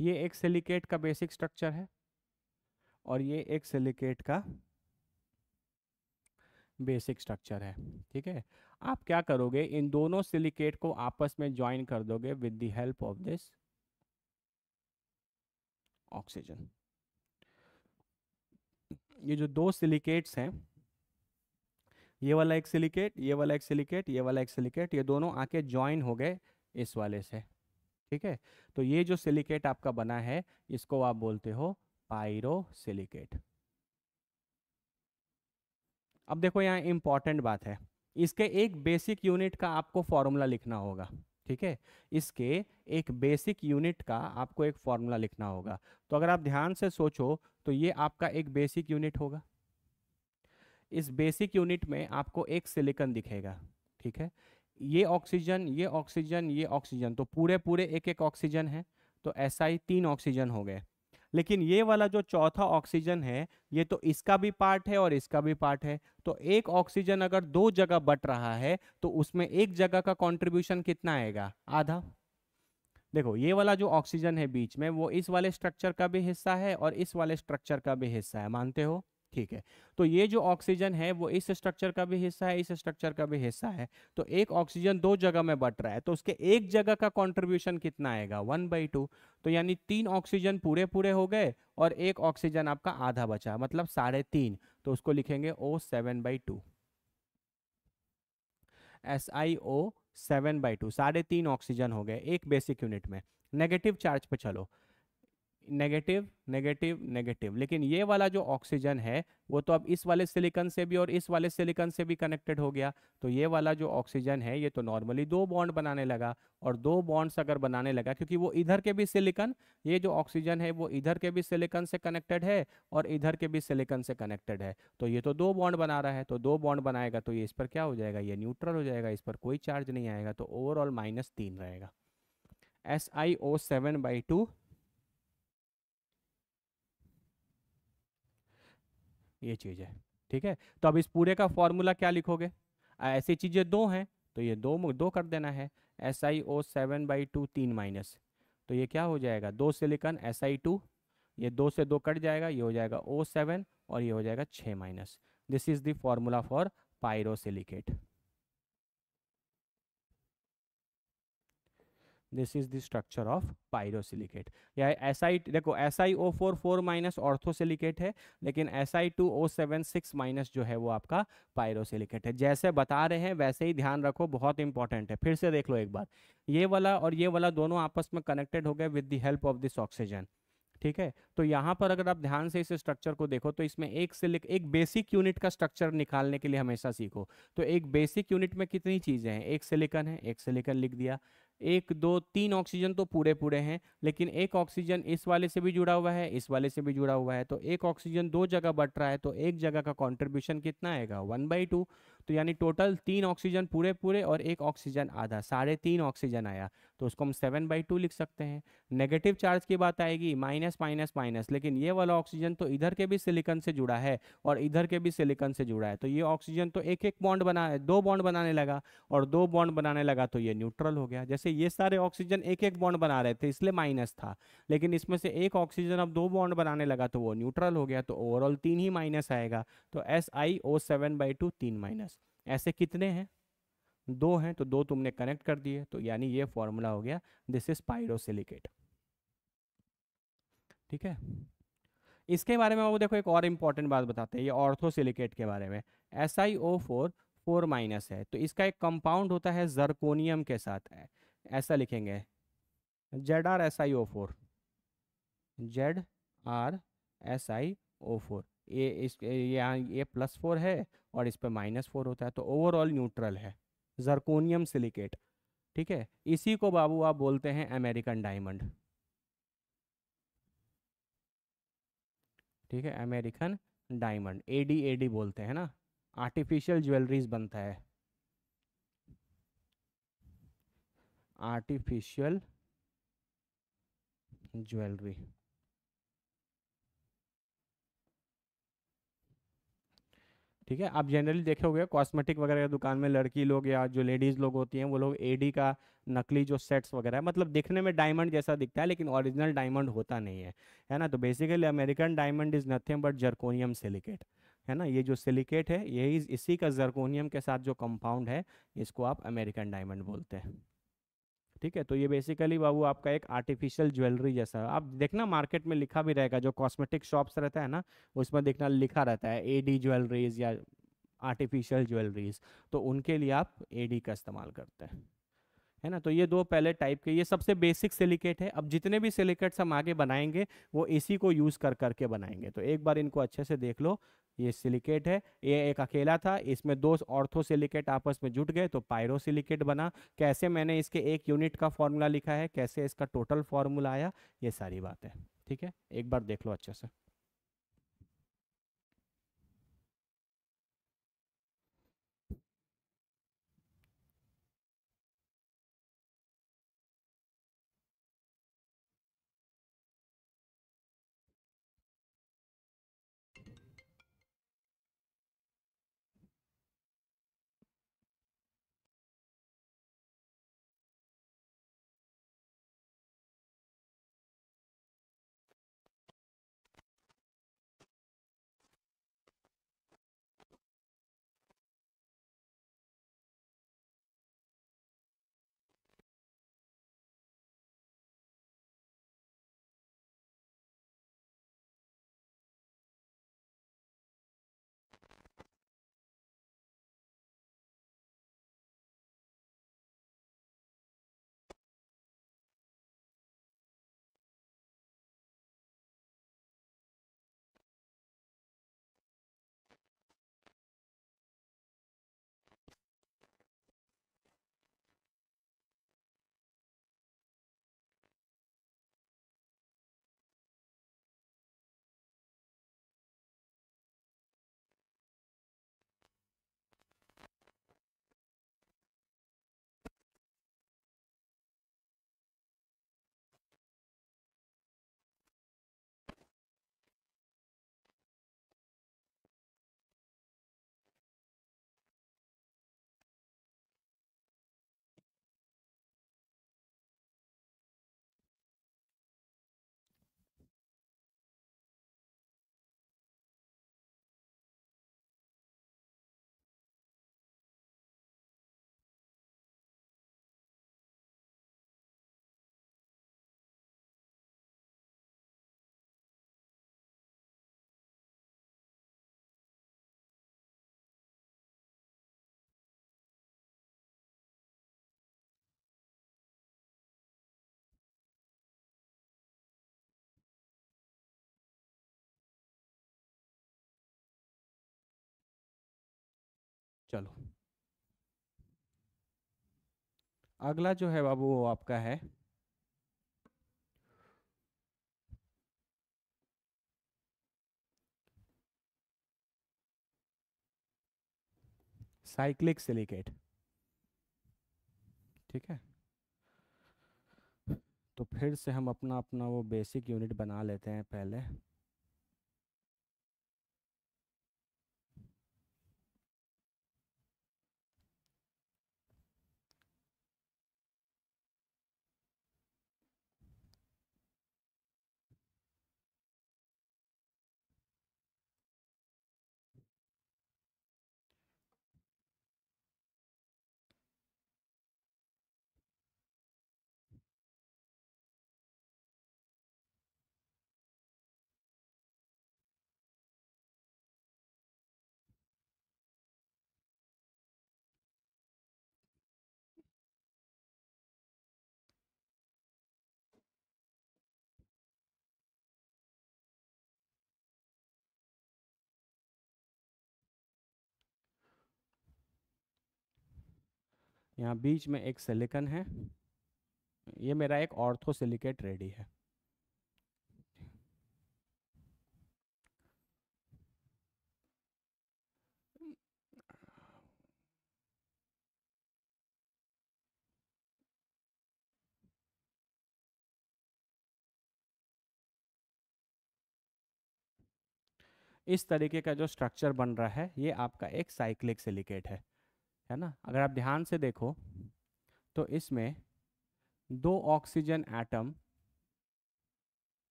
ये एक सिलिकेट का बेसिक स्ट्रक्चर है और ये एक सिलिकेट का बेसिक स्ट्रक्चर है। ठीक है, आप क्या करोगे, इन दोनों सिलिकेट को आपस में ज्वाइन कर दोगे with the help of this oxygen. ये जो दो सिलिकेट्स हैं, ये वाला एक सिलिकेट, ये वाला एक सिलिकेट, ये वाला एक सिलिकेट, ये दोनों आके ज्वाइन हो गए इस वाले से। ठीक है, तो ये जो सिलिकेट आपका बना है इसको आप बोलते हो पायरोसिलिकेट। अब देखो यहाँ इंपॉर्टेंट बात है, इसके एक बेसिक यूनिट का आपको फॉर्मूला लिखना होगा। ठीक है, इसके एक बेसिक यूनिट का आपको एक फॉर्मूला लिखना होगा। तो अगर आप ध्यान से सोचो तो ये आपका एक बेसिक यूनिट होगा। इस बेसिक यूनिट में आपको एक सिलिकॉन दिखेगा। ठीक है, ये ऑक्सीजन, ये ऑक्सीजन, ये ऑक्सीजन, तो पूरे पूरे एक एक ऑक्सीजन है। तो ऐसा ही तीन ऑक्सीजन हो गए। लेकिन ये वाला जो चौथा ऑक्सीजन है ये तो इसका भी पार्ट है और इसका भी पार्ट है। तो एक ऑक्सीजन अगर दो जगह बट रहा है तो उसमें एक जगह का कंट्रीब्यूशन कितना आएगा? आधा। देखो ये वाला जो ऑक्सीजन है बीच में वो इस वाले स्ट्रक्चर का भी हिस्सा है और इस वाले स्ट्रक्चर का भी हिस्सा है, मानते हो? ठीक है, तो ये जो ऑक्सीजन है वो इस स्ट्रक्चर का भी हिस्सा है, इस स्ट्रक्चर का भी हिस्सा है। तो एक ऑक्सीजन दो जगह में बट रहा है तो उसके एक जगह का कंट्रीब्यूशन कितना आएगा? 1/2। तो यानी तीन ऑक्सीजन पूरे पूरे हो गए और एक ऑक्सीजन आपका आधा बचा, मतलब 3.5। तो उसको लिखेंगे O7/2। SiO7/2, 3.5 ऑक्सीजन हो गए एक बेसिक यूनिट में। नेगेटिव चार्ज पे चलो, नेगेटिव नेगेटिव नेगेटिव। लेकिन ये वाला जो ऑक्सीजन है वो तो अब इस वाले सिलिकॉन से भी और इस वाले सिलिकॉन से भी कनेक्टेड हो गया। तो ये वाला जो ऑक्सीजन है ये तो नॉर्मली दो बॉन्ड बनाने लगा। और दो बॉन्ड्स अगर बनाने लगा क्योंकि वो इधर के भी सिलिकॉन, ये जो ऑक्सीजन है वो इधर के भी सिलिकॉन से कनेक्टेड है और इधर के भी सिलिकॉन से कनेक्टेड है। तो ये तो दो बॉन्ड बना रहा है, तो दो बॉन्ड बनाएगा तो ये इस पर क्या हो जाएगा? ये न्यूट्रल हो जाएगा, इस पर कोई चार्ज नहीं आएगा। तो ओवरऑल -3 रहेगा। SiO7/2 ये चीज़ है। ठीक है, तो अब इस पूरे का फॉर्मूला क्या लिखोगे? ऐसी चीज़ें दो हैं तो ये दो दो कर देना है। SiO7/2 3 माइनस, तो ये क्या हो जाएगा, 2 सिलिकॉन Si2, ये 2 से 2 कट जाएगा, ये हो जाएगा O7 और ये हो जाएगा 6 minus. This is the formula for pyrosilicate. This is the structure of pyrosilicate. या SI देखो, SiO4 4 माइनस ऑर्थोसिलिकेट है, लेकिन Si2O7 6 माइनस जो है वो आपका पायरोसिलिकेट है। जैसे बता रहे हैं वैसे ही ध्यान रखो, बहुत इंपॉर्टेंट है। फिर से देख लो एक बार, ये वाला और ये वाला दोनों आपस में कनेक्टेड हो गए with the help of this oxygen. ठीक है, तो यहाँ पर अगर आप ध्यान से इस स्ट्रक्चर को देखो तो इसमें एक बेसिक यूनिट का स्ट्रक्चर निकालने के लिए हमेशा सीखो। तो एक बेसिक यूनिट में कितनी चीजें हैं, एक सिलिकॉन है, एक सिलिकॉन लिख दिया, एक दो तीन ऑक्सीजन तो पूरे पूरे हैं, लेकिन एक ऑक्सीजन इस वाले से भी जुड़ा हुआ है, इस वाले से भी जुड़ा हुआ है, तो एक ऑक्सीजन दो जगह बट रहा है, तो एक जगह का कॉन्ट्रीब्यूशन कितना आएगा, 1/2। तो यानी टोटल 3 ऑक्सीजन पूरे पूरे और एक ऑक्सीजन आधा, 3.5 ऑक्सीजन आया, तो उसको हम 7/2 लिख सकते हैं। नेगेटिव चार्ज की बात आएगी, माइनस माइनस माइनस, लेकिन ये वाला ऑक्सीजन तो इधर के भी सिलिकॉन से जुड़ा है और इधर के भी सिलिकॉन से जुड़ा है, तो ये ऑक्सीजन तो एक एक बॉन्ड बना, दो बॉन्ड बनाने लगा, और दो बॉन्ड बनाने लगा तो ये न्यूट्रल हो गया। जैसे ये सारे ऑक्सीजन एक एक बॉन्ड बना रहे थे इसलिए माइनस था, लेकिन इसमें से एक ऑक्सीजन अब दो बॉन्ड बनाने लगा तो वो न्यूट्रल हो गया, तो ओवरऑल 3 ही माइनस आएगा। तो SiO7/2 3 माइनस। ऐसे कितने हैं, दो हैं, तो दो तुमने कनेक्ट कर दिए, तो यानी ये फॉर्मूला हो गया, दिस इज पायरोसिलिकेट। ठीक है, इसके बारे में वो देखो एक और इम्पॉर्टेंट बात बताते हैं, ये ऑर्थोसिलिकेट के बारे में। SiO4 4 माइनस है, तो इसका एक कंपाउंड होता है जर्कोनियम के साथ, ऐसा लिखेंगे, ZrSiO4, ZrSiO4। ये यहाँ ये +4 है और इस पे -4 होता है, तो ओवरऑल न्यूट्रल है, जर्कोनियम सिलिकेट। ठीक है, इसी को बाबू आप बोलते हैं अमेरिकन डायमंड। ठीक है, अमेरिकन डायमंड, AD बोलते हैं ना, आर्टिफिशियल ज्वेलरीज बनता है, आर्टिफिशियल ज्वेलरी। ठीक है, आप जनरली देखे होंगे कॉस्मेटिक वगैरह की दुकान में लड़की लोग या जो लेडीज लोग होती हैं वो लोग AD का नकली जो सेट्स वगैरह है, मतलब दिखने में डायमंड जैसा दिखता है लेकिन ओरिजिनल डायमंड होता नहीं है ना। तो basically American diamond is nothing but zirconium silicate, है ना। ये जो सिलिकेट है यही इसी का जर्कोनियम के साथ जो कंपाउंड है, इसको आप अमेरिकन डायमंड बोलते हैं। ठीक है, तो ये बेसिकली बाबू आपका एक आर्टिफिशियल ज्वेलरी जैसा है। आप देखना मार्केट में लिखा भी रहेगा, जो कॉस्मेटिक शॉप्स रहता है ना उसमें देखना लिखा रहता है AD ज्वेलरीज या आर्टिफिशियल ज्वेलरीज, तो उनके लिए आप AD का इस्तेमाल करते हैं, है ना। तो ये दो पहले टाइप के, ये सबसे बेसिक सिलिकेट है। अब जितने भी सिलिकेट्स हम आगे बनाएंगे वो इसी को यूज कर करके बनाएंगे, तो एक बार इनको अच्छे से देख लो। ये सिलिकेट है, ये एक अकेला था, इसमें दो ऑर्थो सिलिकेट आपस में जुट गए तो पायरो सिलिकेट बना। कैसे मैंने इसके एक यूनिट का फॉर्मूला लिखा है, कैसे इसका टोटल फॉर्मूला आया, ये सारी बातें। ठीक है, एक बार देख लो अच्छे से। चलो, अगला जो है बाबू वो आपका है साइक्लिक सिलिकेट। ठीक है, तो फिर से हम अपना अपना वो बेसिक यूनिट बना लेते हैं पहले। यहाँ बीच में एक सिलिकन है, ये मेरा एक ऑर्थो सिलिकेट रेडी है। इस तरीके का जो स्ट्रक्चर बन रहा है ये आपका एक साइक्लिक सिलिकेट है ना। अगर आप ध्यान से देखो तो इसमें दो ऑक्सीजन एटम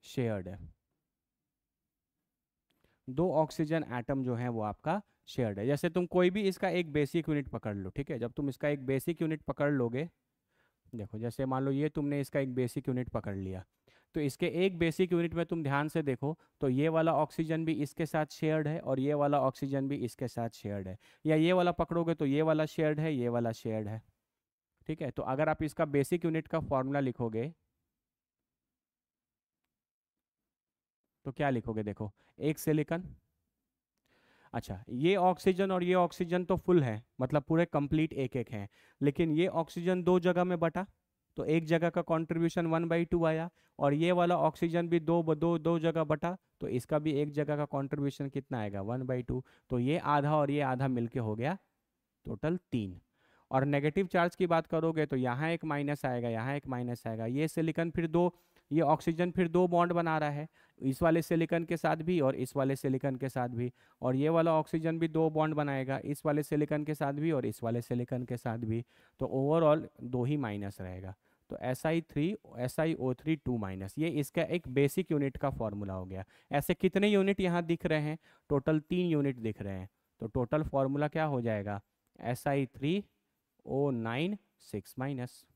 शेयर्ड है, दो ऑक्सीजन एटम जो है वो आपका शेयर्ड है। जैसे तुम कोई भी इसका एक बेसिक यूनिट पकड़ लो, ठीक है, जब तुम इसका एक बेसिक यूनिट पकड़ लोगे, देखो जैसे मान लो ये तुमने इसका एक बेसिक यूनिट पकड़ लिया, तो इसके एक बेसिक यूनिट में तुम ध्यान से देखो तो ये वाला ऑक्सीजन भी इसके साथ शेयर्ड है और ये वाला ऑक्सीजन भी इसके साथ शेयर्ड है। या ये वाला पकड़ोगे तो ये वाला शेयर्ड है, ये वाला शेयर्ड है। ठीक है, तो अगर आप इसका बेसिक यूनिट का फॉर्मूला लिखोगे तो क्या लिखोगे, देखो, एक सिलिकॉन। अच्छा, ये ऑक्सीजन और ये ऑक्सीजन तो फुल है, मतलब पूरे कंप्लीट एक एक हैं, लेकिन ये ऑक्सीजन दो जगह में बटा, तो एक जगह का कंट्रीब्यूशन 1/2 आया, और ये वाला ऑक्सीजन भी दो जगह बटा, तो इसका भी एक जगह का कंट्रीब्यूशन कितना आएगा, 1/2। तो ये आधा और ये आधा मिलके हो गया टोटल 3। और नेगेटिव चार्ज की बात करोगे तो यहाँ एक माइनस आएगा, यहाँ एक माइनस आएगा, ये सिलिकॉन फिर दो, ये ऑक्सीजन फिर दो बॉन्ड बना रहा है, इस वाले सिलिकॉन के साथ भी और इस वाले सिलिकॉन के साथ भी, और ये वाला ऑक्सीजन भी दो बॉन्ड बनाएगा, इस वाले सिलिकॉन के साथ भी और इस वाले सिलिकॉन के साथ भी। तो ओवरऑल दो ही माइनस रहेगा। तो SI3 SiO3 2 ये इसका एक बेसिक यूनिट का फॉर्मूला हो गया। ऐसे कितने यूनिट यहाँ दिख रहे हैं, टोटल 3 यूनिट दिख रहे हैं। तो टोटल फॉर्मूला क्या हो जाएगा, Si3O9 6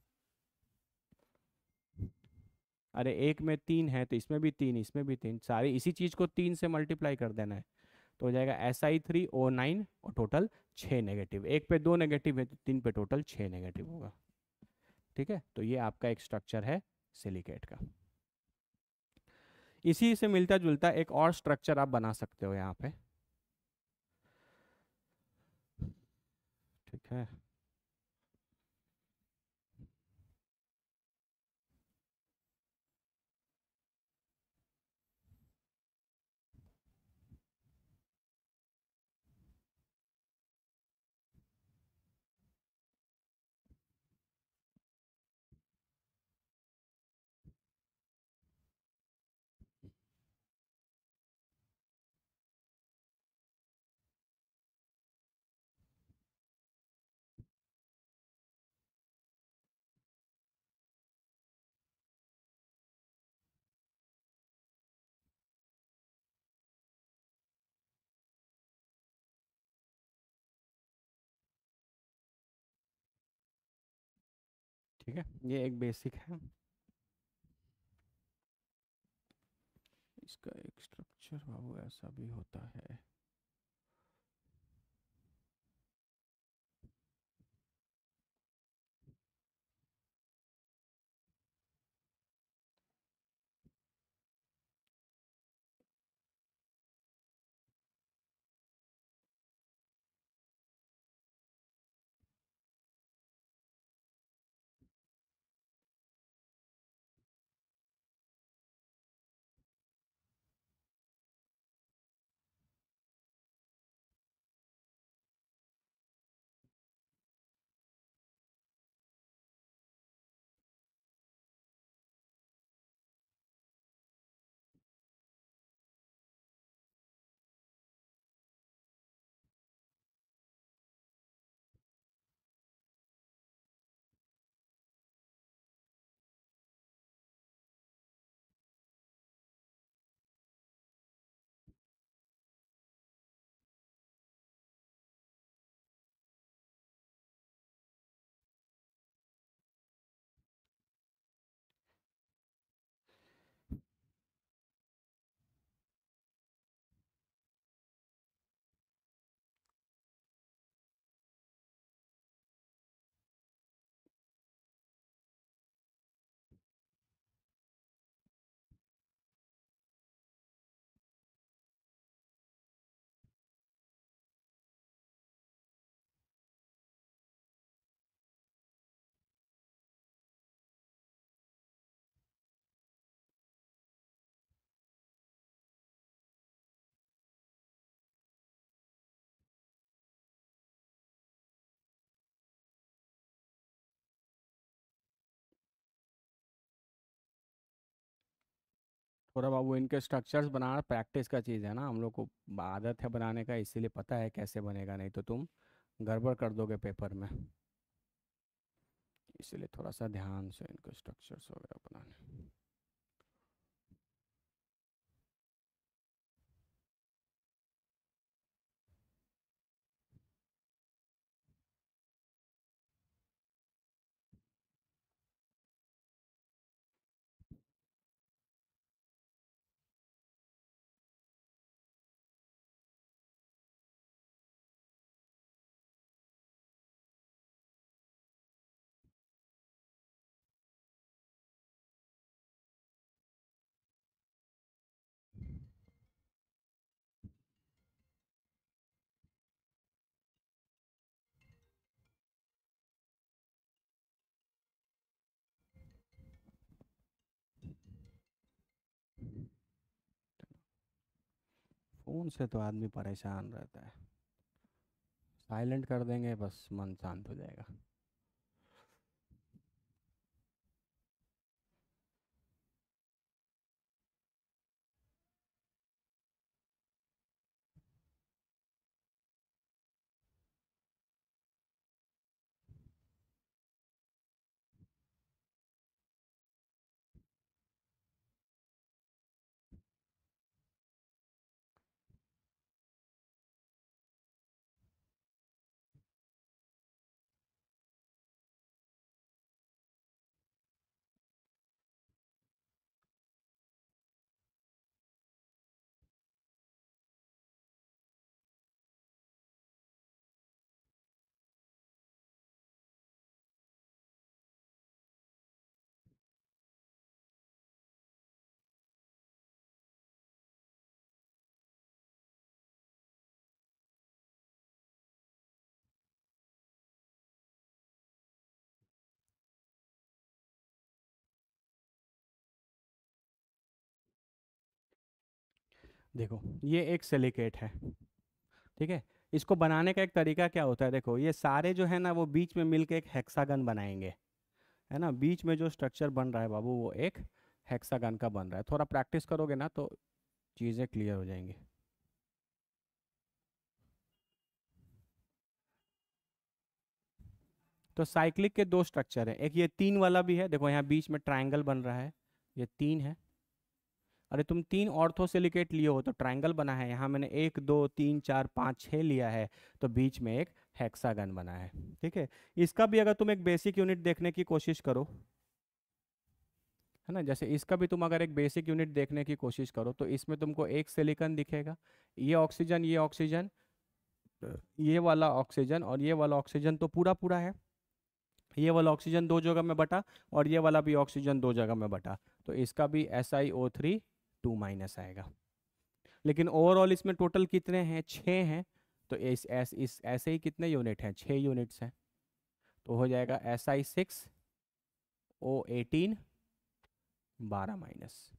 अरे एक में 3 है तो इसमें भी 3, इसमें भी 3, सारे इसी चीज को 3 से मल्टीप्लाई कर देना है, तो हो जाएगा Si3O9 और टोटल 6 नेगेटिव, एक पे 2 नेगेटिव है तो 3 पे टोटल 6 नेगेटिव होगा। ठीक है, तो ये आपका एक स्ट्रक्चर है सिलिकेट का। इसी से मिलता जुलता एक और स्ट्रक्चर आप बना सकते हो यहाँ पे। ठीक है, ठीक है, ये एक बेसिक है। इसका एक स्ट्रक्चर बाबू ऐसा भी होता है। थोड़ा बाबू इनके स्ट्रक्चर्स बनाना प्रैक्टिस का चीज़ है ना, हम लोग को आदत है बनाने का, इसीलिए पता है कैसे बनेगा, नहीं तो तुम गड़बड़ कर दोगे पेपर में। इसीलिए थोड़ा सा ध्यान से इनके स्ट्रक्चर्स वगैरह बनाने। फ़ोन से तो आदमी परेशान रहता है, साइलेंट कर देंगे बस मन शांत हो जाएगा। देखो ये एक सिलिकेट है, ठीक है। इसको बनाने का एक तरीका क्या होता है, देखो ये सारे जो है ना वो बीच में मिलके एक हेक्सागन बनाएंगे, है ना। बीच में जो स्ट्रक्चर बन रहा है बाबू वो एक हेक्सागन का बन रहा है। थोड़ा प्रैक्टिस करोगे ना तो चीज़ें क्लियर हो जाएंगी। तो साइक्लिक के दो स्ट्रक्चर हैं, एक ये तीन वाला भी है, देखो यहाँ बीच में ट्रायंगल बन रहा है, ये तीन है। अरे तुम तीन ऑर्थोसिलिकेट लिए हो तो ट्रायंगल बना है, यहाँ मैंने एक दो तीन चार पाँच छः लिया है, तो बीच में एक हेक्सागन बना है, ठीक है। इसका भी अगर तुम एक बेसिक यूनिट देखने की कोशिश करो, है ना, जैसे इसका भी तुम अगर एक बेसिक यूनिट देखने की कोशिश करो तो इसमें तुमको एक सिलिकॉन दिखेगा, ये ऑक्सीजन, ये ऑक्सीजन, ये वाला ऑक्सीजन और ये वाला ऑक्सीजन तो पूरा पूरा है, ये वाला ऑक्सीजन दो जगह में बटा और ये वाला भी ऑक्सीजन दो जगह में बटा, तो इसका भी SiO3 2- आएगा। लेकिन ओवरऑल इसमें टोटल कितने हैं, छः हैं, तो इस ऐसे ही कितने यूनिट हैं, छः यूनिट्स हैं, तो हो जाएगा Si6O18 12-,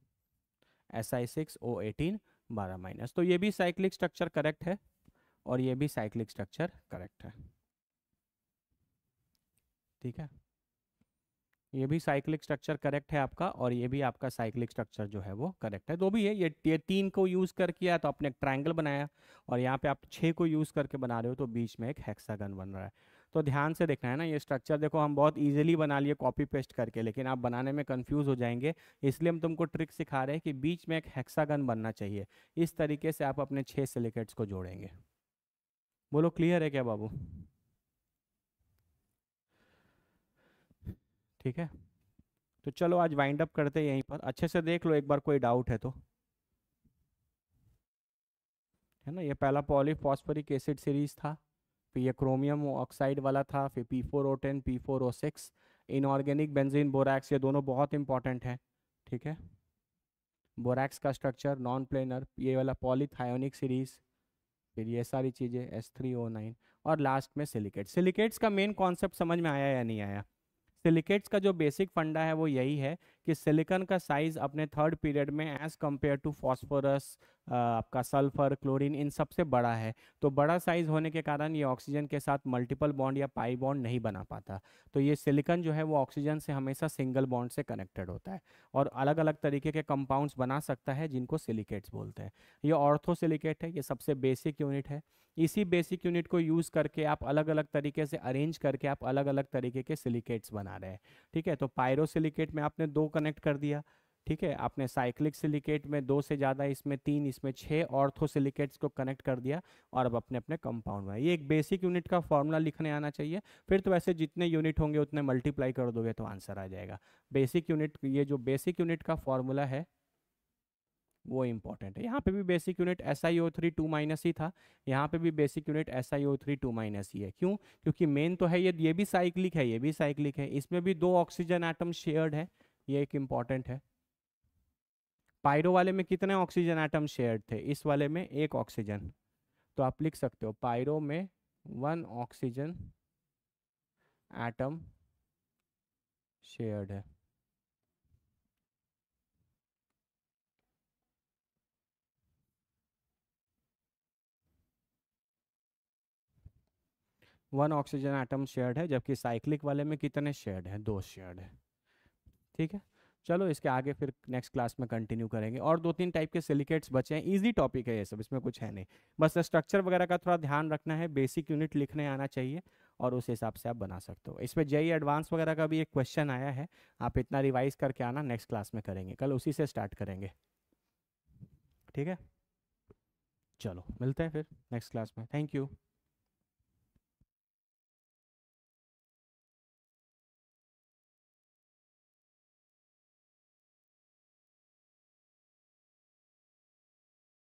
Si6O18 12-, तो ये भी साइक्लिक स्ट्रक्चर करेक्ट है और ये भी साइक्लिक स्ट्रक्चर करेक्ट है, ठीक है। ये भी साइक्लिक स्ट्रक्चर करेक्ट है आपका और ये भी आपका साइक्लिक स्ट्रक्चर जो है वो करेक्ट है, दो भी है। ये तीन को यूज़ कर किया तो आपने एक ट्रायंगल बनाया, और यहाँ पे आप छः को यूज़ करके बना रहे हो तो बीच में एक हेक्सागन बन रहा है। तो ध्यान से देखना है ना, ये स्ट्रक्चर देखो हम बहुत इजीली बना लिए कॉपी पेस्ट करके, लेकिन आप बनाने में कंफ्यूज हो जाएंगे, इसलिए हम तुमको ट्रिक सिखा रहे हैं कि बीच में एक हेक्सागन बनना चाहिए। इस तरीके से आप अपने 6 सिलिकेट्स को जोड़ेंगे। बोलो क्लियर है क्या बाबू? ठीक है, तो चलो आज वाइंड अप करते हैं यहीं पर, अच्छे से देख लो एक बार, कोई डाउट है तो, है ना। ये पहला पॉलीफॉस्फोरिक एसिड सीरीज था, फिर ये क्रोमियम ऑक्साइड वाला था, फिर P4O10 P4O6, inorganic benzene borax, ये दोनों बहुत इंपॉर्टेंट हैं, ठीक है। बोरैक्स का स्ट्रक्चर नॉन प्लेनर, ये वाला पॉलीथायोनिक सीरीज, फिर ये सारी चीज़ें S3O9, और लास्ट में सिलिकेट। सिलिकेट्स का मेन कॉन्सेप्ट समझ में आया या नहीं आया? सिलिकेट्स का जो बेसिक फंडा है वो यही है कि सिलिकॉन का साइज अपने थर्ड पीरियड में एज कंपेयर टू फॉस्फोरस, आपका सल्फर, क्लोरीन, इन सबसे बड़ा है। तो बड़ा साइज होने के कारण ये ऑक्सीजन के साथ मल्टीपल बॉन्ड या पाई बॉन्ड नहीं बना पाता। तो ये सिलिकॉन जो है वो ऑक्सीजन से हमेशा सिंगल बॉन्ड से कनेक्टेड होता है और अलग अलग तरीके के कंपाउंड्स बना सकता है जिनको सिलिकेट्स बोलते हैं। ये ऑर्थो सिलिकेट है, ये सबसे बेसिक यूनिट है। इसी बेसिक यूनिट को यूज़ करके आप अलग अलग तरीके से अरेंज करके आप अलग अलग तरीके के सिलिकेट्स बना रहे हैं। ठीक है, तो पायरो सिलिकेट में आपने दो कनेक्ट कर दिया। ठीक है, आपने साइक्लिक सिलिकेट में दो से ज़्यादा, इसमें तीन, इसमें छः ऑर्थो सिलिकेट्स को कनेक्ट कर दिया और अब अपने अपने कंपाउंड बनाए। ये एक बेसिक यूनिट का फॉर्मूला लिखने आना चाहिए, फिर तो वैसे जितने यूनिट होंगे उतने मल्टीप्लाई कर दोगे तो आंसर आ जाएगा। बेसिक यूनिट, ये जो बेसिक यूनिट का फॉर्मूला है वो इंपॉर्टेंट है। यहाँ पे भी बेसिक यूनिट SiO3 2- ही था, यहाँ पे भी बेसिक यूनिट SiO3 2- ही है। क्यों? क्योंकि मेन तो है ये भी साइक्लिक है, ये भी साइक्लिक है, इसमें भी दो ऑक्सीजन एटम शेयर्ड है, ये एक इम्पॉर्टेंट है। पायरो वाले में कितने ऑक्सीजन एटम शेयर्ड थे? इस वाले में एक ऑक्सीजन, तो आप लिख सकते हो पायरो में वन ऑक्सीजन एटम शेयर्ड है। वन ऑक्सीजन एटम शेयर्ड है, जबकि साइक्लिक वाले में कितने शेयर्ड है? दो शेयर्ड है। ठीक है, चलो इसके आगे फिर नेक्स्ट क्लास में कंटिन्यू करेंगे। और दो तीन टाइप के सिलिकेट्स बचे हैं, इजी टॉपिक है ये सब, इसमें कुछ है नहीं, बस स्ट्रक्चर वगैरह का थोड़ा ध्यान रखना है, बेसिक यूनिट लिखने आना चाहिए और उस हिसाब से आप बना सकते हो। इसमें जेई एडवांस वगैरह का भी एक क्वेश्चन आया है, आप इतना रिवाइज करके आना, नेक्स्ट क्लास में करेंगे, कल उसी से स्टार्ट करेंगे। ठीक है, चलो मिलते हैं फिर नेक्स्ट क्लास में, थैंक यू।